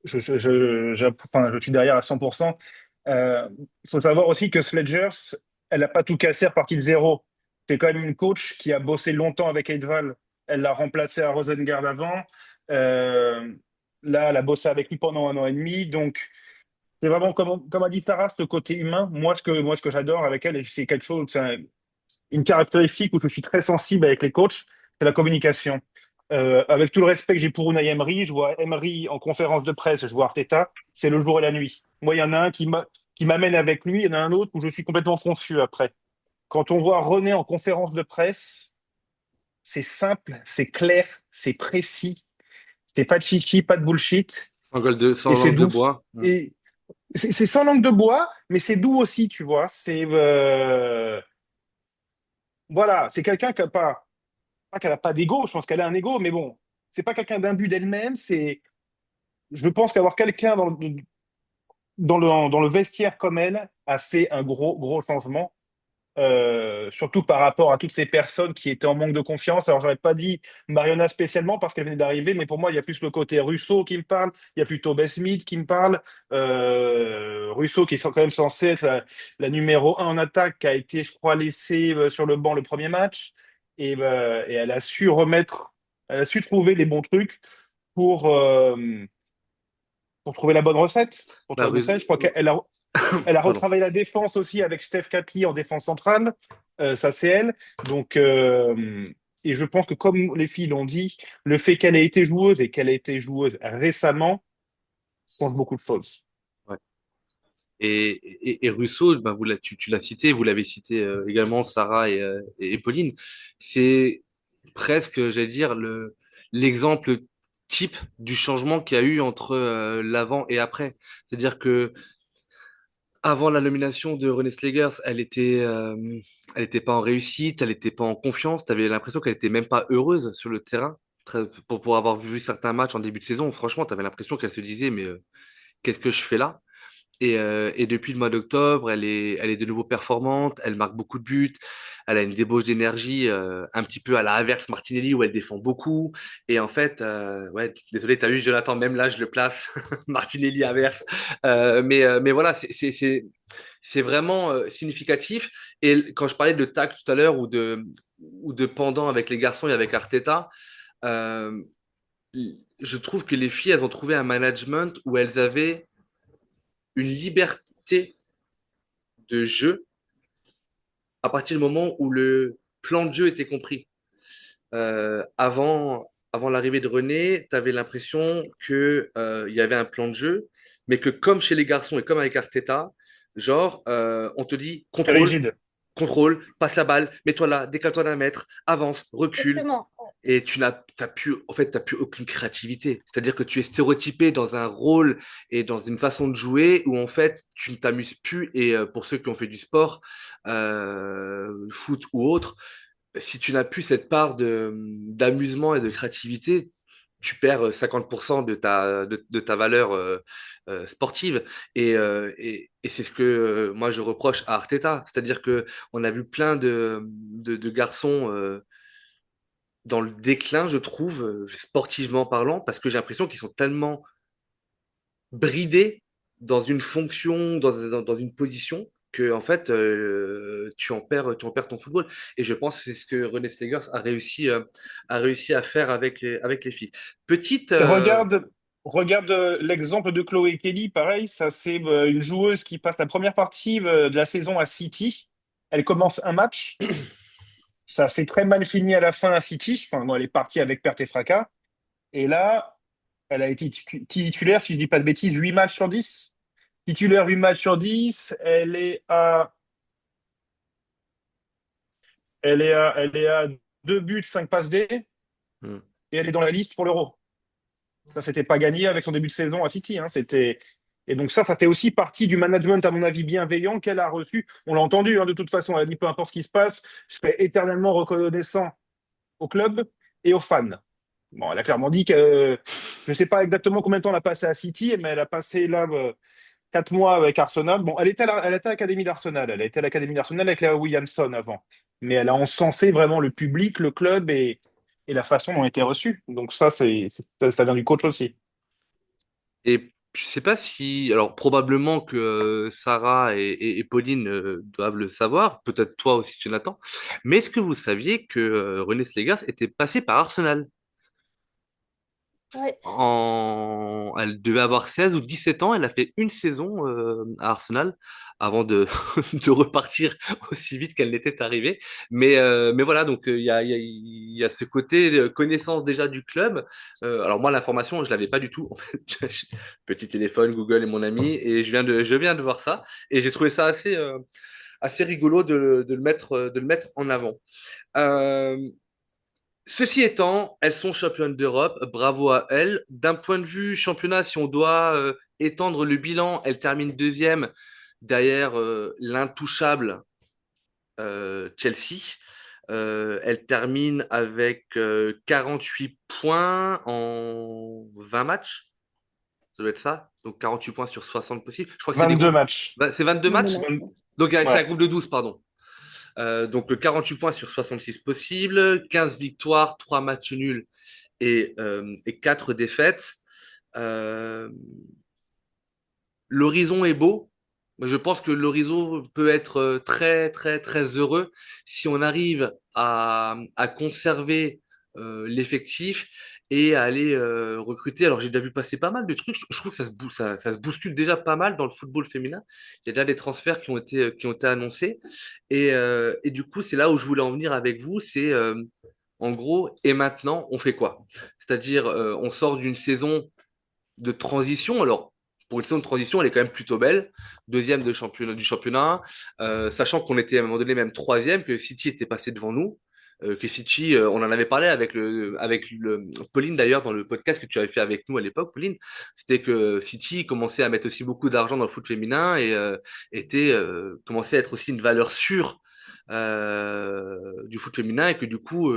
je suis derrière à 100%. Il faut savoir aussi que Sledgers, elle n'a pas tout cassé à partir de zéro. C'est quand même une coach qui a bossé longtemps avec Eidval. Elle l'a remplacé à Rosengard avant. Euh, Là, elle a bossé avec lui pendant 1 an et demi. Donc, c'est vraiment, comme a dit Sarah, ce côté humain. Moi, ce que j'adore avec elle, et c'est quelque chose, une caractéristique où je suis très sensible avec les coachs, c'est la communication. Avec tout le respect que j'ai pour Unai Emery, je vois Emery en conférence de presse, je vois Arteta, c'est le jour et la nuit. Moi, il y en a un qui m'amène avec lui, il y en a un autre où je suis complètement confus après. Quand on voit René en conférence de presse, c'est simple, c'est clair, c'est précis, c'est pas de chichi, pas de bullshit, et Sans c'est langue de doux. bois. Et c'est sans langue de bois, mais c'est doux aussi, tu vois. Voilà, c'est quelqu'un qui a pas qu'elle a pas d'ego, je pense qu'elle a un ego, mais bon, c'est pas quelqu'un d'imbu d'elle-même, je pense qu'avoir quelqu'un dans le vestiaire comme elle a fait un gros changement, surtout par rapport à toutes ces personnes qui étaient en manque de confiance. Alors, j'aurais pas dit Mariona spécialement parce qu'elle venait d'arriver, mais pour moi, il y a plus le côté Russo qui me parle, il y a plutôt Beth Smith qui me parle. Russo qui est quand même censé être la numéro un en attaque, qui a été, je crois, laissée sur le banc le premier match. Et elle a su trouver les bons trucs pour, euh, pour trouver la bonne recette. Pour Bah, trouver la bonne recette. Je crois elle a pardon. retravaillé la défense aussi avec Steph Catley en défense centrale. Ça, c'est elle. Donc, et je pense que comme les filles l'ont dit, le fait qu'elle ait été joueuse et qu'elle ait été joueuse récemment change beaucoup de choses. Ouais. Et Rousseau, ben, tu l'as cité, vous l'avez cité également, Sarah et Pauline. C'est presque, j'allais dire, l'exemple type du changement qu'il y a eu entre l'avant et après. C'est-à-dire que avant la nomination de Renée Slegers, elle était pas en réussite, elle était pas en confiance. Tu avais l'impression qu'elle était même pas heureuse sur le terrain. Pour avoir vu certains matchs en début de saison, franchement, tu avais l'impression qu'elle se disait, mais qu'est-ce que je fais là? Et depuis le mois d'octobre, elle est de nouveau performante, elle marque beaucoup de buts, elle a une débauche d'énergie un petit peu à la Havertz Martinelli où elle défend beaucoup. Et en fait, ouais, désolé, t'as vu Jonathan, même là je le place, Martinelli Havertz. Mais voilà, c'est vraiment significatif. Et quand je parlais de tact tout à l'heure ou de pendant avec les garçons et avec Arteta, euh, je trouve que les filles, elles ont trouvé un management où elles avaient une liberté de jeu à partir du moment où le plan de jeu était compris. Avant l'arrivée de René, tu avais l'impression que, il y avait un plan de jeu, mais que comme chez les garçons et comme avec Arteta, genre, on te dit C'est contrôle, rigide. contrôle, passe la balle, mets-toi là, décale-toi d'un mètre, avance, recule. Exactement. Et t'as plus aucune créativité. C'est-à-dire que tu es stéréotypé dans un rôle et dans une façon de jouer où en fait tu ne t'amuses plus. Et pour ceux qui ont fait du sport, foot ou autre, si tu n'as plus cette part d'amusement et de créativité, tu perds 50% de ta valeur sportive. Et c'est ce que moi je reproche à Arteta. C'est-à-dire que on a vu plein de garçons dans le déclin, je trouve, sportivement parlant, parce que j'ai l'impression qu'ils sont tellement bridés dans une fonction, dans une position, que en fait, tu en perds ton football. Et je pense que c'est ce que René Slegers a réussi à faire avec les filles. Petite, Regarde l'exemple de Chloé Kelly, pareil, ça c'est une joueuse qui passe la première partie de la saison à City. Elle commence un match, ça s'est très mal fini à la fin à City. Enfin, bon, elle est partie avec perte et fracas. Et là, elle a été titulaire, si je dis pas de bêtises, 8 matchs sur 10. Titulaire 8 matchs sur 10. Elle est à 2 buts, 5 passes D, et hmm, elle est dans la liste pour l'Euro. Ça, c'était pas gagné avec son début de saison à City. Hein. Et donc ça fait aussi partie du management, à mon avis, bienveillant qu'elle a reçu. On l'a entendu, hein, de toute façon, elle a dit peu importe ce qui se passe, je serai éternellement reconnaissant au club et aux fans. Bon, elle a clairement dit que je ne sais pas exactement combien de temps elle a passé à City, mais elle a passé là 4 mois avec Arsenal. Bon, elle était à l'Académie d'Arsenal. Elle a été à l'Académie d'Arsenal avec Léa Williamson avant. Mais elle a encensé vraiment le public, le club et la façon dont elle était reçue. Donc ça vient du coach aussi. et je sais pas si, alors probablement que Sarah et Pauline doivent le savoir, peut-être toi aussi, Jonathan, mais est-ce que vous saviez que René Slegers était passé par Arsenal? Ouais. Elle devait avoir 16 ou 17 ans. Elle a fait une saison à Arsenal avant de, de repartir aussi vite qu'elle n'était arrivée. Mais voilà, donc il y a ce côté de connaissance déjà du club. Alors moi, l'information, je l'avais pas du tout. En fait, petit téléphone, Google est mon ami, et je viens de voir ça. Et j'ai trouvé ça assez rigolo de le mettre en avant. Euh, Ceci étant, elles sont championnes d'Europe, bravo à elles. D'un point de vue championnat, si on doit étendre le bilan, elles terminent deuxième derrière l'intouchable Chelsea. Elle termine avec 48 points en 20 matchs. Ça doit être ça. Donc 48 points sur 60 possibles. Je crois que c'est des 22 groupes. matchs. C'est 22 22 matchs. matchs. Ouais. Donc c'est un Ouais. groupe de 12, pardon. Donc 48 points sur 66 possibles, 15 victoires, 3 matchs nuls et 4 défaites. Euh, L'horizon est beau. Je pense que l'horizon peut être très, très, très heureux si on arrive à conserver l'effectif et à aller recruter. Alors, j'ai déjà vu passer pas mal de trucs. Je trouve que ça se bouscule déjà pas mal dans le football féminin. Il y a déjà des transferts qui ont été annoncés. Et du coup, c'est là où je voulais en venir avec vous. C'est en gros, et maintenant, on fait quoi? C'est-à-dire, on sort d'une saison de transition. Alors, pour une saison de transition, elle est quand même plutôt belle. Deuxième du championnat, sachant qu'on était à un moment donné même troisième, que City était passé devant nous. Que City, on en avait parlé avec Pauline d'ailleurs dans le podcast que tu avais fait avec nous à l'époque, Pauline. C'était que City commençait à mettre aussi beaucoup d'argent dans le foot féminin et commençait à être aussi une valeur sûre du foot féminin et que du coup,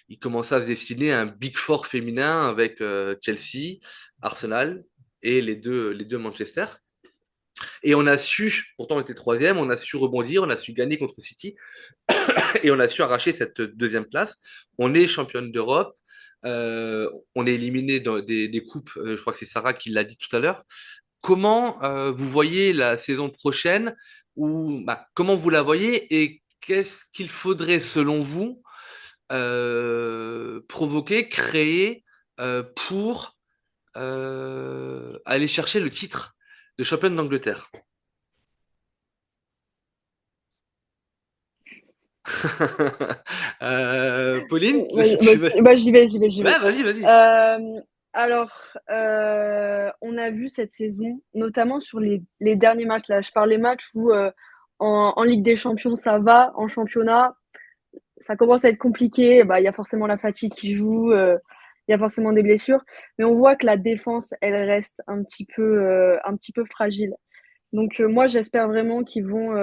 il commençait à se destiner à un Big Four féminin avec Chelsea, Arsenal et les deux Manchester. Et on a su, pourtant on était troisième, on a su rebondir, on a su gagner contre City et on a su arracher cette deuxième place. On est championne d'Europe. On est éliminé dans des coupes. Je crois que c'est Sarah qui l'a dit tout à l'heure. Comment vous voyez la saison prochaine ou comment vous la voyez et qu'est-ce qu'il faudrait selon vous provoquer, créer pour aller chercher le titre de championne d'Angleterre? Pauline, tu veux... Bah, j'y vais, j'y vais, j'y vais. Ouais, vas-y, vas-y. Euh, alors, on a vu cette saison, notamment sur les derniers matchs. Là, je parle des matchs où en Ligue des Champions, ça va. En championnat, ça commence à être compliqué. Bah, il y a forcément la fatigue qui joue. Il y a forcément des blessures. Mais on voit que la défense, elle reste un petit peu fragile. Donc, moi, j'espère vraiment qu'ils vont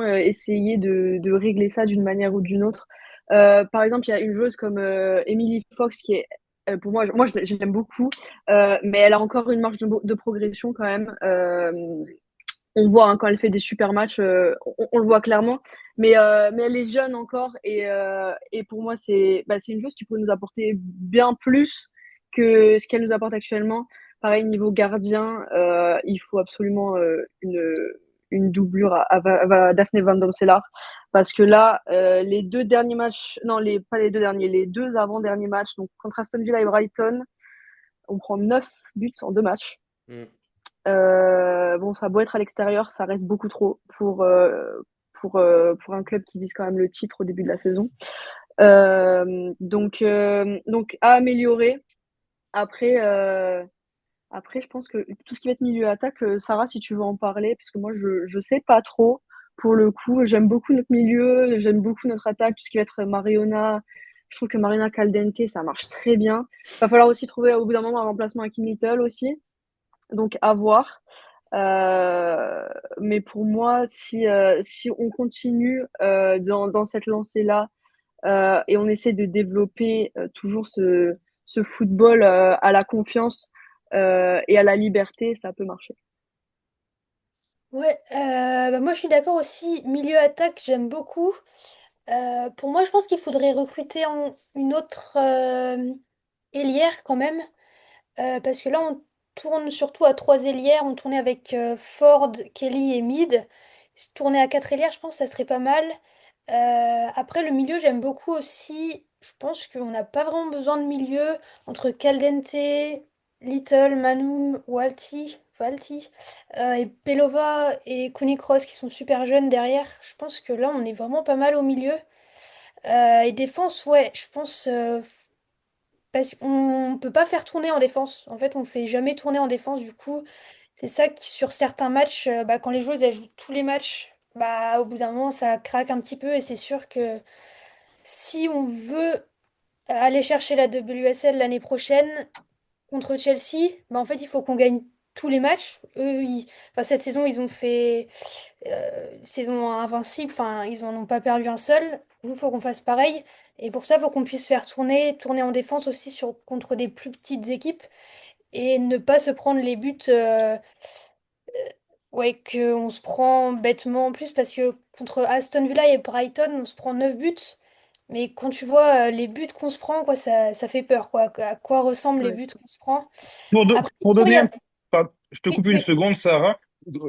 essayer de régler ça d'une manière ou d'une autre. Par exemple, il y a une joueuse comme Emily Fox qui est, pour moi, je l'aime beaucoup, mais elle a encore une marge de progression quand même. On voit hein, quand elle fait des super matchs, on le voit clairement, mais elle est jeune encore et pour moi, c'est une joueuse qui pourrait nous apporter bien plus que ce qu'elle nous apporte actuellement. Pareil, niveau gardien, il faut absolument une doublure à Daphne Van Doncelar parce que là, les deux derniers matchs, non, pas les deux derniers, les deux avant-derniers matchs, donc contre Aston Villa et Brighton, on prend 9 buts en deux matchs. Mm. Bon, ça a beau être à l'extérieur, ça reste beaucoup trop pour un club qui vise quand même le titre au début de la saison. Donc à améliorer. Après, je pense que tout ce qui va être milieu attaque, Sarah, si tu veux en parler, parce que moi, je sais pas trop. Pour le coup, j'aime beaucoup notre milieu, j'aime beaucoup notre attaque, tout ce qui va être Mariona. Je trouve que Mariona Caldente, ça marche très bien. Va falloir aussi trouver au bout d'un moment un remplacement à Kim Little aussi. Donc à voir. Mais pour moi, si on continue dans cette lancée-là et on essaie de développer toujours ce football à la confiance et à la liberté, ça peut marcher. Ouais, bah moi je suis d'accord aussi. Milieu attaque, j'aime beaucoup. Pour moi, je pense qu'il faudrait recruter une autre ailière quand même. Parce que là, on tourne surtout à trois ailières. On tournait avec Ford, Kelly et Mead. Se tourner à quatre ailières, je pense que ça serait pas mal. Après, le milieu, j'aime beaucoup aussi. Je pense qu'on n'a pas vraiment besoin de milieu entre Caldente, Little, Manum, Walti, et Pelova et Conny Cross qui sont super jeunes derrière. Je pense que là, on est vraiment pas mal au milieu. Et défense, ouais, je pense parce qu'on peut pas faire tourner en défense. En fait, on fait jamais tourner en défense. Du coup, c'est ça qui, sur certains matchs, bah, quand les joueuses elles jouent tous les matchs, bah, au bout d'un moment, ça craque un petit peu. Et c'est sûr que si on veut aller chercher la WSL l'année prochaine contre Chelsea, bah, en fait, il faut qu'on gagne tous les matchs. Enfin, cette saison, ils ont fait saison invincible. Enfin, ils n'en ont pas perdu un seul. Nous, il faut qu'on fasse pareil. Et pour ça, il faut qu'on puisse faire tourner en défense aussi contre des plus petites équipes et ne pas se prendre les buts ouais, qu'on se prend bêtement en plus parce que contre Aston Villa et Brighton, on se prend 9 buts. Mais quand tu vois les buts qu'on se prend, quoi, ça fait peur, quoi. À quoi ressemblent les Ouais. buts qu'on se prend. Pour, do- Après, c'est pour sûr, il y donner a... un... Pardon, je te Oui, coupe une oui, seconde, Sarah,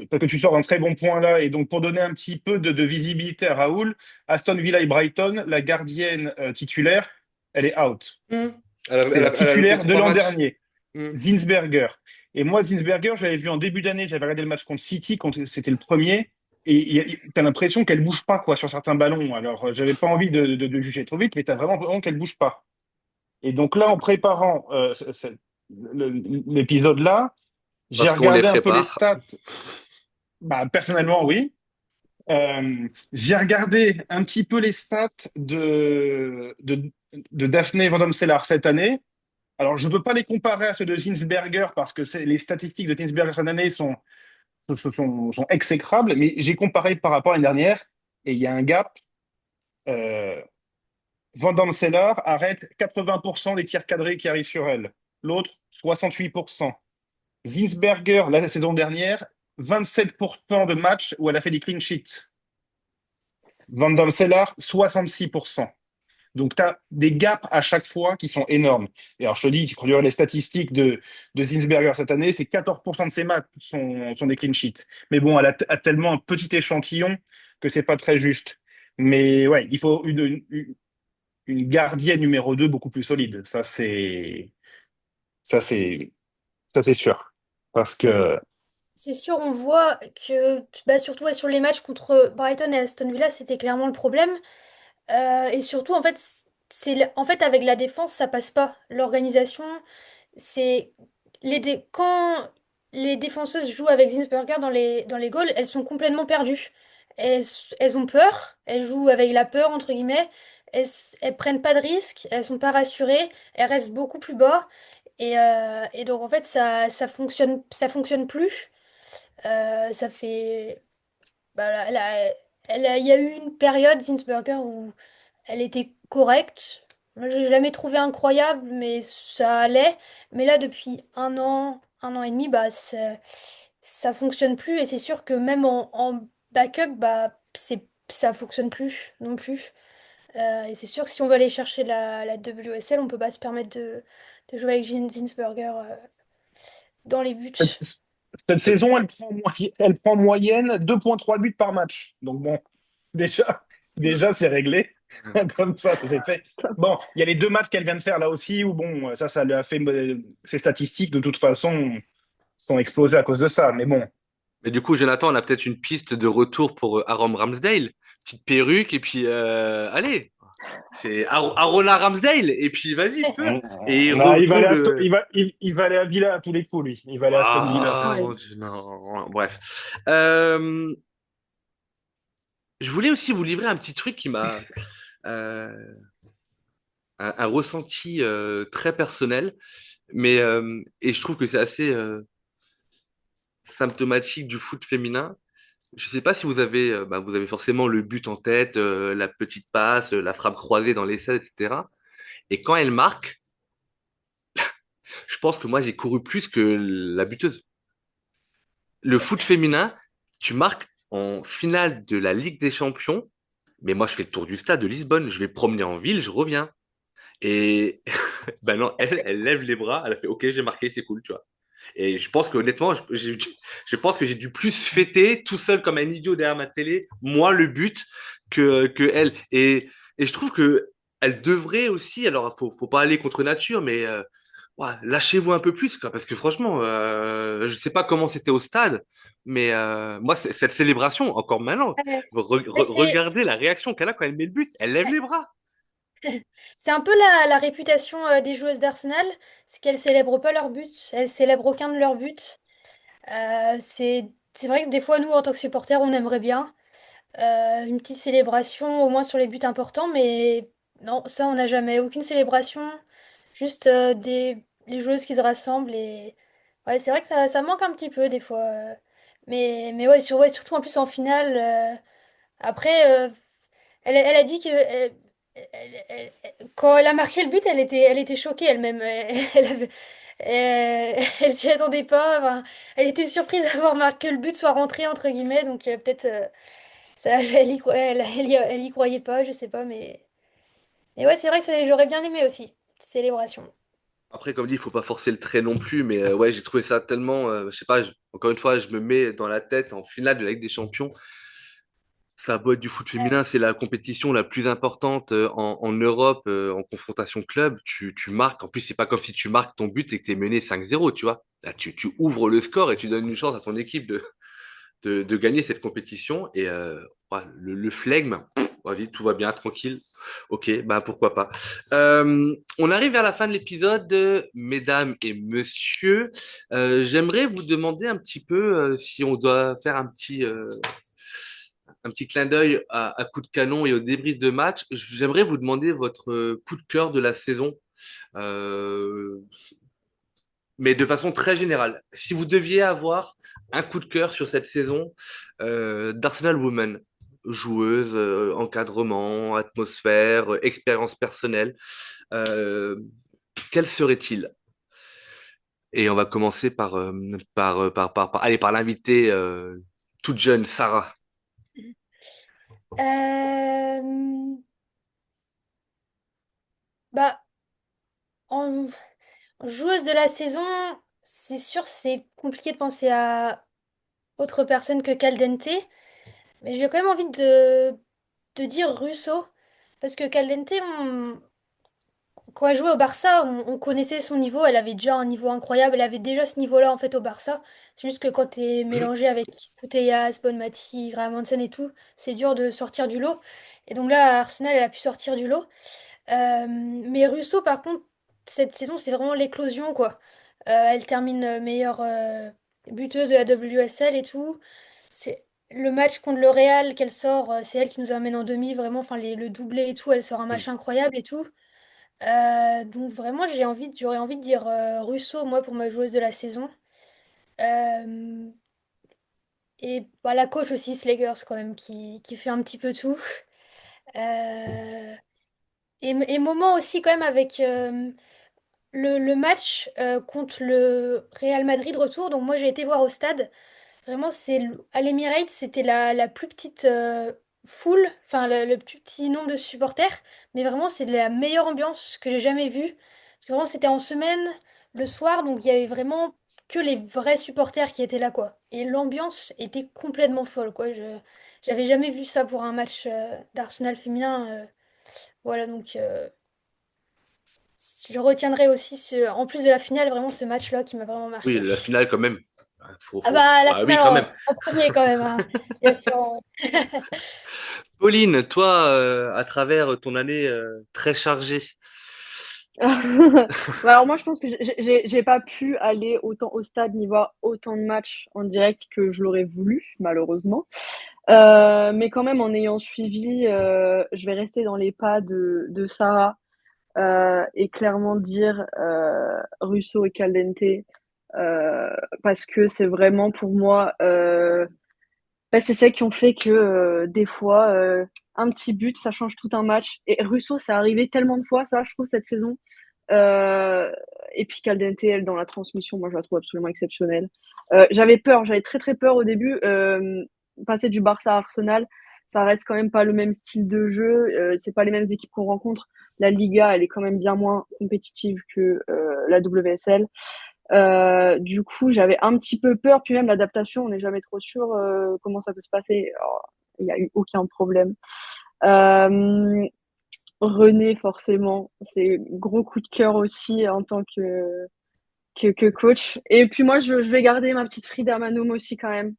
parce que tu sors un très bon point là. Et donc, pour donner un petit peu de visibilité à Raoul, Aston Villa et Brighton, la gardienne titulaire, elle est out. Hmm. Elle C'est a, la elle a loupé titulaire de 3 matchs. l'an dernier, Hmm. Zinsberger. Et moi, Zinsberger, je l'avais vu en début d'année, j'avais regardé le match contre City, c'était le premier. Et tu as l'impression qu'elle bouge pas quoi sur certains ballons. Alors, j'avais pas envie de juger trop vite, mais tu as vraiment l'impression qu'elle bouge pas. Et donc là, en préparant l'épisode là, j'ai Parce qu'on les regardé un peu les prépare. stats. Bah, personnellement, oui. J'ai regardé un petit peu les stats de Daphné Van Domselaar cette année. Alors, je ne peux pas les comparer à ceux de Zinsberger parce que les statistiques de Zinsberger cette année sont exécrables, mais j'ai comparé par rapport à l'année dernière et il y a un gap. Euh, Van Domselaar arrête 80% des tirs cadrés qui arrivent sur elle. L'autre, 68%. Zinsberger, la saison dernière, 27% de matchs où elle a fait des clean sheets. Van Domselaar, 66%. Donc, tu as des gaps à chaque fois qui sont énormes. Et alors, je te dis, quand tu regardes les statistiques de Zinsberger cette année, c'est 14% de ses matchs sont des clean sheets. Mais bon, elle a tellement un petit échantillon que c'est pas très juste. Mais ouais, il faut une gardienne numéro 2 beaucoup plus solide. Ça, c'est, ça, c'est sûr. Parce que, c'est sûr, on voit que, bah, surtout ouais, sur les matchs contre Brighton et Aston Villa, c'était clairement le problème. Et surtout, en fait, en fait, avec la défense, ça passe pas. L'organisation, c'est quand les défenseuses jouent avec Zinsberger dans les goals, elles sont complètement perdues. Elles, elles ont peur, elles jouent avec la peur, entre guillemets. Elles, elles prennent pas de risques, elles sont pas rassurées, elles restent beaucoup plus bas. Et donc, en fait, ça fonctionne plus. Ça fait. Bah, il y a eu une période, Zinsberger, où elle était correcte. Moi, j'ai jamais trouvé incroyable, mais ça allait. Mais là, depuis un an et demi, bah, ça fonctionne plus. Et c'est sûr que même en backup, bah, ça fonctionne plus non plus. Et c'est sûr que si on veut aller chercher la WSL, on peut pas se permettre de jouer avec Zinsberger dans les buts. cette, cette saison, elle prend en moyenne 2,3 buts par match. Donc bon, déjà c'est réglé. Comme ça s'est fait. Bon, il y a les 2 matchs qu'elle vient de faire là aussi, où bon, ça lui a fait. Ses statistiques, de toute façon, sont explosées à cause de ça. Mais bon, Mais du coup, Jonathan, on a peut-être une piste de retour pour Aaron Ramsdale. Petite perruque, et puis allez, c'est Arona Ramsdale, et puis vas-y, feu. Et il il va aller retrouve à le. il va aller à Villa à tous les coups, lui. Il va aller à Aston Villa, c'est Ah, Ouais. sûr. mon Dieu, non. Bref. Euh, je voulais aussi vous livrer un petit truc qui m'a. euh, un ressenti très personnel, mais et je trouve que c'est assez symptomatique du foot féminin. Je ne sais pas si vous avez, vous avez forcément le but en tête, la petite passe, la frappe croisée dans l'essai, etc. Et quand elle marque, je pense que moi j'ai couru plus que la buteuse. Le foot féminin, tu marques en finale de la Ligue des Champions, mais moi je fais le tour du stade de Lisbonne, je vais promener en ville, je reviens. Et ben non, elle lève les bras, elle a fait OK, j'ai marqué, c'est cool, tu vois. Et je pense que honnêtement, je pense que j'ai dû plus fêter tout seul comme un idiot derrière ma télé, moi le but, que elle. Et je trouve que elle devrait aussi, alors faut pas aller contre nature, mais ouais, lâchez-vous un peu plus, quoi, parce que franchement, je sais pas comment c'était au stade, mais moi, cette célébration, encore maintenant, Ouais. Mais regardez la réaction qu'elle a quand elle met le but, elle lève les bras. c'est un peu la réputation des joueuses d'Arsenal, c'est qu'elles célèbrent pas leur but, elles célèbrent aucun de leurs buts. C'est vrai que des fois, nous, en tant que supporters, on aimerait bien une petite célébration, au moins sur les buts importants, mais non, ça, on n'a jamais. Aucune célébration, juste les joueuses qui se rassemblent. Et ouais, c'est vrai que ça manque un petit peu des fois. Mais ouais, ouais, surtout en plus en finale. Après, elle a dit que quand elle a marqué le but, elle était choquée elle-même. Elle s'y attendait pas. Enfin, elle était surprise d'avoir marqué le but soit rentré entre guillemets. Donc peut-être ça, elle y croyait pas, je sais pas. Mais ouais, c'est vrai que j'aurais bien aimé aussi cette célébration. Après, comme dit, il faut pas forcer le trait non plus, mais ouais, j'ai trouvé ça tellement, je sais pas, encore une fois, je me mets dans la tête en finale de la Ligue des Champions. Ça a beau être du foot féminin, c'est la compétition la plus importante en Europe en confrontation club. Tu marques, en plus, c'est pas comme si tu marques ton but et que tu es mené 5-0, tu vois. Là, tu ouvres le score et tu donnes une chance à ton équipe de gagner cette compétition. Et ouais, le flegme, vas-y, tout va bien, tranquille. Ok, bah pourquoi pas. On arrive vers la fin de l'épisode, mesdames et messieurs. J'aimerais vous demander un petit peu si on doit faire un petit clin d'œil à coup de canon et au débrief de match. J'aimerais vous demander votre coup de cœur de la saison, euh, mais de façon très générale. Si vous deviez avoir un coup de cœur sur cette saison d'Arsenal Women, joueuse, encadrement, atmosphère, expérience personnelle, euh, quel serait-il? Et on va commencer allez, par l'invité toute jeune, Sarah. Euh, bah, en joueuse de la saison, c'est sûr, c'est compliqué de penser à autre personne que Caldente, mais j'ai quand même envie de dire Russo, parce que Caldente, quand elle jouait au Barça, on connaissait son niveau, elle avait déjà un niveau incroyable, elle avait déjà ce niveau-là en fait au Barça. C'est juste que quand t'es Mhm. mélangé avec Putellas, Bonmati, Graham Hansen et tout, c'est dur de sortir du lot. Et donc là, à Arsenal, elle a pu sortir du lot. Mais Russo, par contre, cette saison, c'est vraiment l'éclosion, quoi. Elle termine meilleure buteuse de la WSL et tout. C'est le match contre le Real qu'elle sort, c'est elle qui nous amène en demi, vraiment, enfin le doublé et tout, elle sort un match incroyable et tout. Donc vraiment, j'aurais envie de dire Russo, moi, pour ma joueuse de la saison. Euh, et bah, la coach aussi, Slegers, quand même, qui fait un petit peu tout. Euh, et moment aussi, quand même, avec le match contre le Real Madrid retour. Donc moi, j'ai été voir au stade. Vraiment, à l'Emirates, c'était la plus petite foule, enfin le plus petit nombre de supporters, mais vraiment, c'est de la meilleure ambiance que j'ai jamais vue. Parce que vraiment, c'était en semaine, le soir, donc il y avait vraiment que les vrais supporters qui étaient là, quoi. Et l'ambiance était complètement folle, quoi. J'avais jamais vu ça pour un match d'Arsenal féminin. Voilà, donc je retiendrai aussi, en plus de la finale, vraiment ce match-là qui m'a vraiment Oui, marqué. la finale quand même. Ah bah la Ah oui, finale quand même. en premier quand même, hein. Bien sûr. Pauline, toi, à travers ton année très chargée, Bah alors moi, je pense que j'ai pas pu aller autant au stade ni voir autant de matchs en direct que je l'aurais voulu, malheureusement. Mais quand même, en ayant suivi, je vais rester dans les pas de Sarah et clairement dire Russo et Caldente parce que c'est vraiment pour moi bah, c'est celles qui ont fait que des fois un petit but ça change tout un match et Russo ça arrivé tellement de fois ça je trouve cette saison. Euh, et puis Caldente elle dans la transmission moi je la trouve absolument exceptionnelle. J'avais peur, j'avais très très peur au début passer du Barça à Arsenal ça reste quand même pas le même style de jeu, c'est pas les mêmes équipes qu'on rencontre. La Liga, elle est quand même bien moins compétitive que la WSL. Du coup, j'avais un petit peu peur, puis même l'adaptation, on n'est jamais trop sûr comment ça peut se passer. Alors, il n'y a eu aucun problème. Euh, René, forcément, c'est gros coup de cœur aussi en tant que coach. Et puis moi, je vais garder ma petite Frida Manom aussi quand même,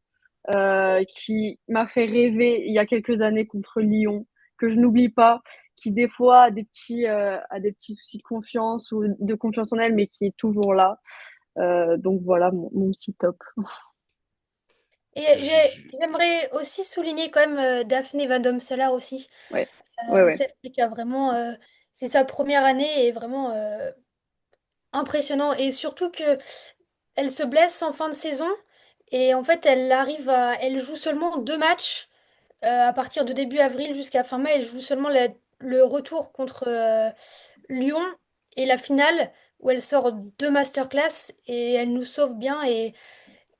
qui m'a fait rêver il y a quelques années contre Lyon, que je n'oublie pas, qui des fois a des petits soucis de confiance ou de confiance en elle, mais qui est toujours là. Donc voilà mon petit top. Et Je- j'aimerais aussi souligner quand même Daphné Van Domselaar aussi. Ouais, ouais, ouais. Cette fille qui a vraiment, c'est sa première année et vraiment impressionnant. Et surtout que elle se blesse en fin de saison et en fait elle joue seulement 2 matchs à partir de début avril jusqu'à fin mai. Elle joue seulement le retour contre Lyon et la finale où elle sort 2 masterclass et elle nous sauve bien. Et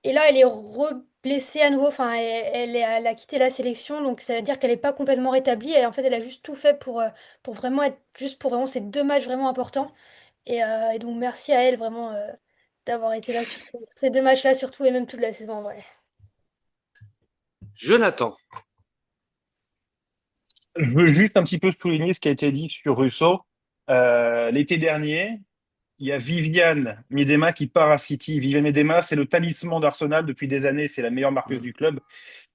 là, elle est re-blessée à nouveau. Enfin, elle a quitté la sélection, donc ça veut dire qu'elle n'est pas complètement rétablie. Et en fait, elle a juste tout fait pour vraiment être juste pour vraiment ces 2 matchs vraiment importants. Et donc, merci à elle vraiment d'avoir été là sur ces 2 matchs-là, surtout, et même toute la saison en vrai. Jonathan. Je veux juste un petit peu souligner ce qui a été dit sur Russo. L'été dernier, il y a Viviane Miedema qui part à City. Viviane Miedema, c'est le talisman d'Arsenal depuis des années. C'est la meilleure marqueuse du club.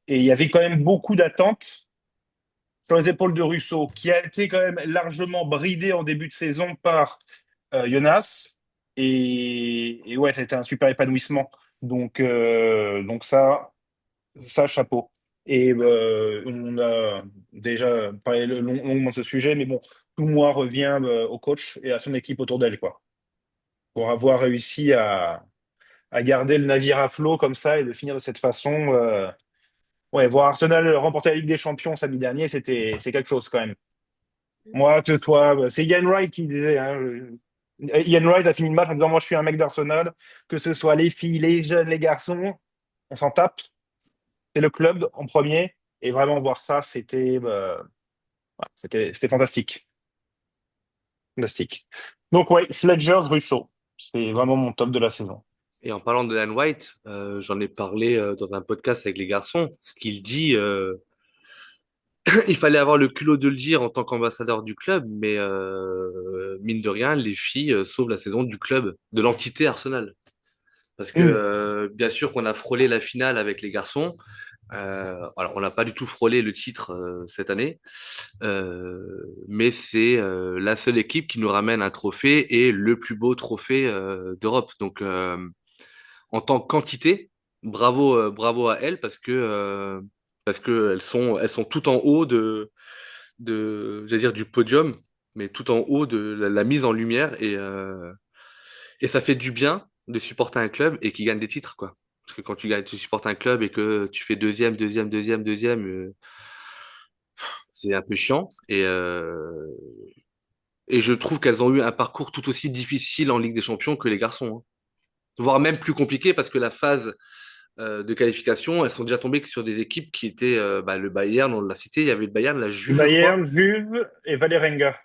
Et il y avait quand même beaucoup d'attentes sur les épaules de Russo, qui a été quand même largement bridé en début de saison par Jonas. Et ouais, c'était un super épanouissement. Donc ça, chapeau. Et on a déjà parlé longuement de ce sujet, mais bon, tout moi revient au coach et à son équipe autour d'elle, quoi. Pour avoir réussi à garder le navire à flot comme ça et de finir de cette façon. Ouais, voir Arsenal remporter la Ligue des Champions samedi dernier, c'est quelque chose quand même. Moi, que toi, c'est Ian Wright qui disait, hein, Ian Wright a fini le match en disant, moi, je suis un mec d'Arsenal, que ce soit les filles, les jeunes, les garçons, on s'en tape. C'est le club en premier. Et vraiment voir ça, c'était fantastique. Fantastique. Donc, ouais, Sledgers, Russo. C'est vraiment mon top de la saison. Et en parlant de Dan White, j'en ai parlé dans un podcast avec les garçons. Ce qu'il dit, il fallait avoir le culot de le dire en tant qu'ambassadeur du club, mais mine de rien, les filles sauvent la saison du club, de l'entité Arsenal. Parce que Hmm. bien sûr qu'on a frôlé la finale avec les garçons. Alors, on n'a pas du tout frôlé le titre cette année, mais c'est la seule équipe qui nous ramène un trophée et le plus beau trophée d'Europe. Donc, en tant que quantité, bravo, bravo à elles parce que elles sont tout en haut j'allais dire du podium, mais tout en haut de la mise en lumière et ça fait du bien de supporter un club et qui gagne des titres, quoi. Parce que quand tu supportes un club et que tu fais deuxième, c'est un peu chiant. Et je trouve qu'elles ont eu un parcours tout aussi difficile en Ligue des Champions que les garçons, hein. Voire même plus compliqué parce que la phase de qualification, elles sont déjà tombées sur des équipes qui étaient le Bayern, on l'a cité, il y avait le Bayern, la Juve, je crois. Bayern, Juve et Valerenga.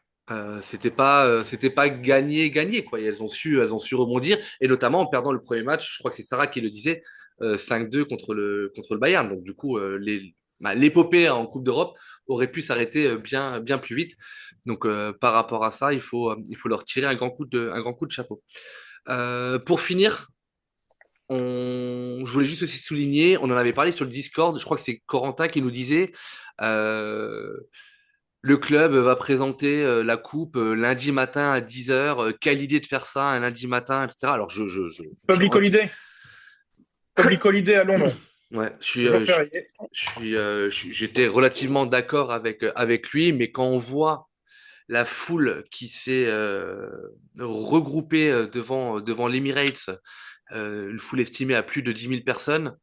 C'était pas gagné quoi. Et elles ont su rebondir et notamment en perdant le premier match. Je crois que c'est Sarah qui le disait, 5-2 contre le Bayern. Donc du coup, l'épopée en Coupe d'Europe aurait pu s'arrêter bien plus vite. Donc par rapport à ça, il faut leur tirer un grand coup de chapeau. Pour finir, je voulais juste aussi souligner, on en avait parlé sur le Discord. Je crois que c'est Corentin qui nous disait. euh, le club va présenter la coupe lundi matin à 10h. Quelle idée de faire ça un lundi matin, etc. Alors, Public Holiday. Public Holiday à Londres. ouais, Jour férié. j'étais relativement d'accord avec lui, mais quand on voit la foule qui s'est regroupée devant l'Emirates, une foule estimée à plus de 10 000 personnes,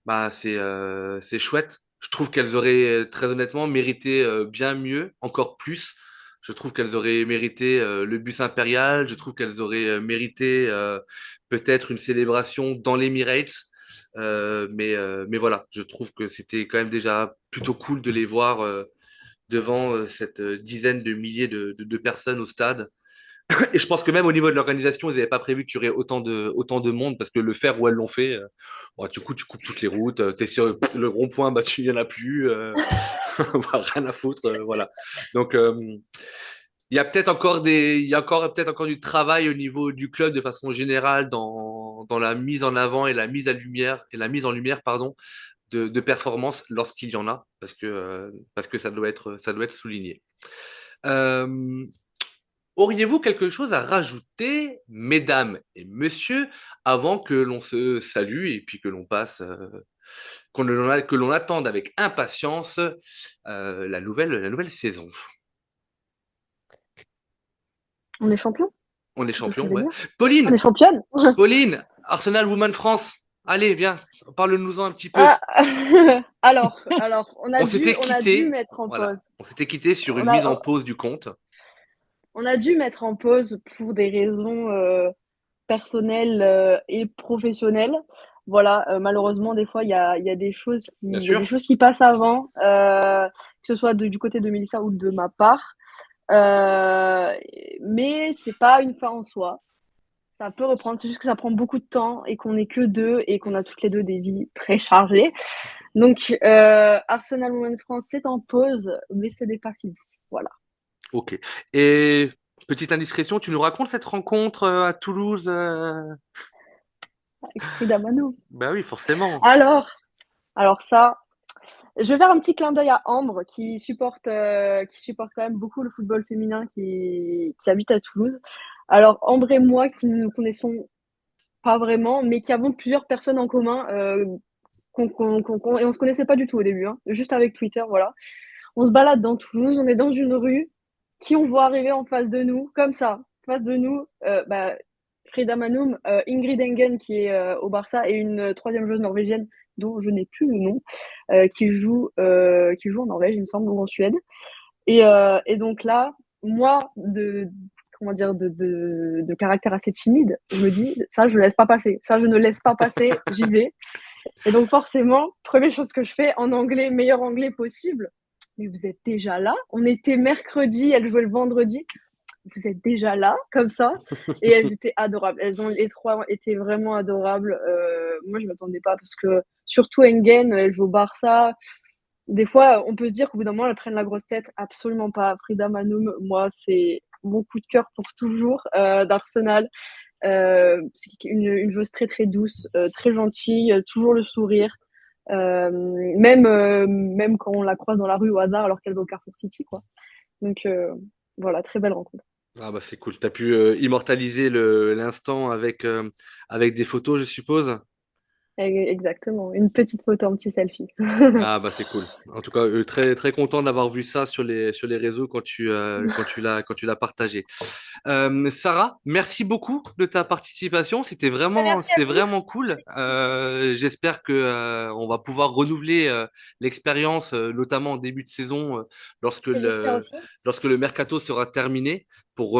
bah, c'est chouette. Je trouve qu'elles auraient très honnêtement mérité bien mieux, encore plus. Je trouve qu'elles auraient mérité le bus impérial. Je trouve qu'elles auraient mérité peut-être une célébration dans l'Emirates. Mais voilà, je trouve que c'était quand même déjà plutôt cool de les voir devant cette dizaine de milliers de personnes au stade. Et je pense que même au niveau de l'organisation, ils n'avaient pas prévu qu'il y aurait autant de monde parce que le faire où elles l'ont fait, bon, du coup, tu coupes toutes les routes, t'es sur le rond-point, bah, il n'y en a plus. Rien à foutre, voilà. Donc, il y a peut-être encore peut-être encore du travail au niveau du club de façon générale dans la mise en avant et la mise en lumière, pardon, de performances lorsqu'il y en a, parce que ça doit être souligné. Euh, Auriez-vous quelque chose à rajouter, mesdames et messieurs, avant que l'on se salue et puis que l'on passe, que l'on attende avec impatience la nouvelle saison? On est champion? On est C'est ce que champion, je veux ouais. dire. On Pauline, est championne? Pauline, Arsenal Woman France. Allez, viens, parle-nous-en un petit peu. Ah, alors, On s'était on a dû quitté, mettre en voilà, pause. on s'était quitté sur une On mise en a, pause du compte. on a dû mettre en pause pour des raisons personnelles et professionnelles. Voilà, malheureusement, des fois, il y a des choses Bien il y a sûr. des choses qui passent avant, que ce soit du côté de Mélissa ou de ma part. Mais c'est pas une fin en soi. Ça peut reprendre, c'est juste que ça prend beaucoup de temps et qu'on n'est que deux et qu'on a toutes les deux des vies très chargées. Donc, Arsenal Women France, c'est en pause, mais ce n'est pas fini. Voilà. Ok. Et petite indiscrétion, tu nous racontes cette rencontre à Toulouse Avec Frida Mano. Ben oui, forcément. Alors ça, je vais faire un petit clin d'œil à Ambre qui supporte quand même beaucoup le football féminin qui habite à Toulouse. Alors, Ambre et moi, qui ne nous connaissons pas vraiment, mais qui avons plusieurs personnes en commun, et on se connaissait pas du tout au début, hein, juste avec Twitter, voilà. On se balade dans Toulouse, on est dans une rue, qui on voit arriver en face de nous, comme ça, en face de nous, Frida Manum, Ingrid Engen qui est au Barça et une troisième joueuse norvégienne dont je n'ai plus le nom, qui joue en Norvège, il me semble, ou en Suède. Et donc là, moi, de caractère assez timide, je me dis, ça, je ne laisse pas passer. Ça, je ne laisse pas passer, j'y vais. Et donc, forcément, première chose que je fais en anglais, meilleur anglais possible. Mais vous êtes déjà là? On était mercredi, elle jouait le vendredi. Vous êtes déjà là, comme ça? Et elles étaient adorables. Les trois étaient vraiment adorables. Moi, je ne m'attendais pas parce que, surtout Engen, elle joue au Barça. Des fois, on peut se dire qu'au bout d'un moment, elles prennent la grosse tête. Absolument pas. Frida Manum, moi, c'est mon coup de cœur pour toujours d'Arsenal. C'est une joueuse très très douce, très gentille, toujours le sourire. Même quand on la croise dans la rue au hasard alors qu'elle va au Carrefour City, quoi. Donc voilà, très belle rencontre. Ah bah c'est cool. Tu as pu immortaliser l'instant avec des photos, je suppose. Exactement, une petite photo, un petit selfie. Ah bah c'est cool. En tout cas, très très content d'avoir vu ça sur les réseaux quand tu l'as partagé. Sarah, merci beaucoup de ta participation. Merci à C'était vous. vraiment cool. J'espère que on va pouvoir renouveler l'expérience, notamment en début de saison, J'espère aussi. lorsque le mercato sera terminé, pour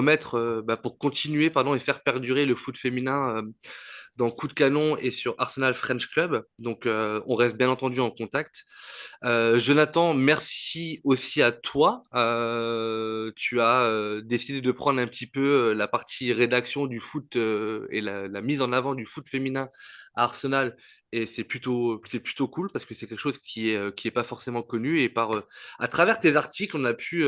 continuer, pardon, et faire perdurer le foot féminin. Dans Coup de Canon et sur Arsenal French Club. Donc, on reste bien entendu en contact. Jonathan, merci aussi à toi. Tu as décidé de prendre un petit peu la partie rédaction du foot et la mise en avant du foot féminin à Arsenal. Et c'est plutôt cool parce que c'est quelque chose qui est pas forcément connu. Et à travers tes articles, on a pu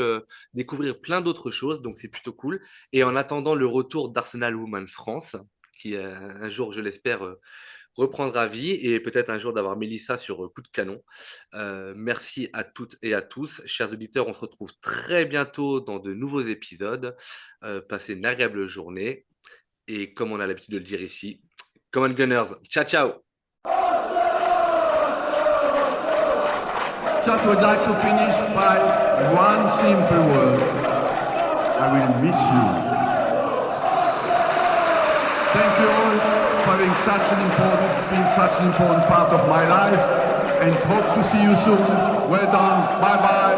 découvrir plein d'autres choses. Donc, c'est plutôt cool. Et en attendant le retour d'Arsenal Women France, qui un jour, je l'espère, reprendra vie et peut-être un jour d'avoir Mélissa sur Coup de Canon. Merci à toutes et à tous. Chers auditeurs, on se retrouve très bientôt dans de nouveaux épisodes. Passez une agréable journée. Et comme on a l'habitude de le dire ici, Come on Gunners, ciao ciao. Just would like to finish by one simple word. I will miss you. Thank you all for being such an important part of my life, and hope to see you soon. Well done. Bye bye.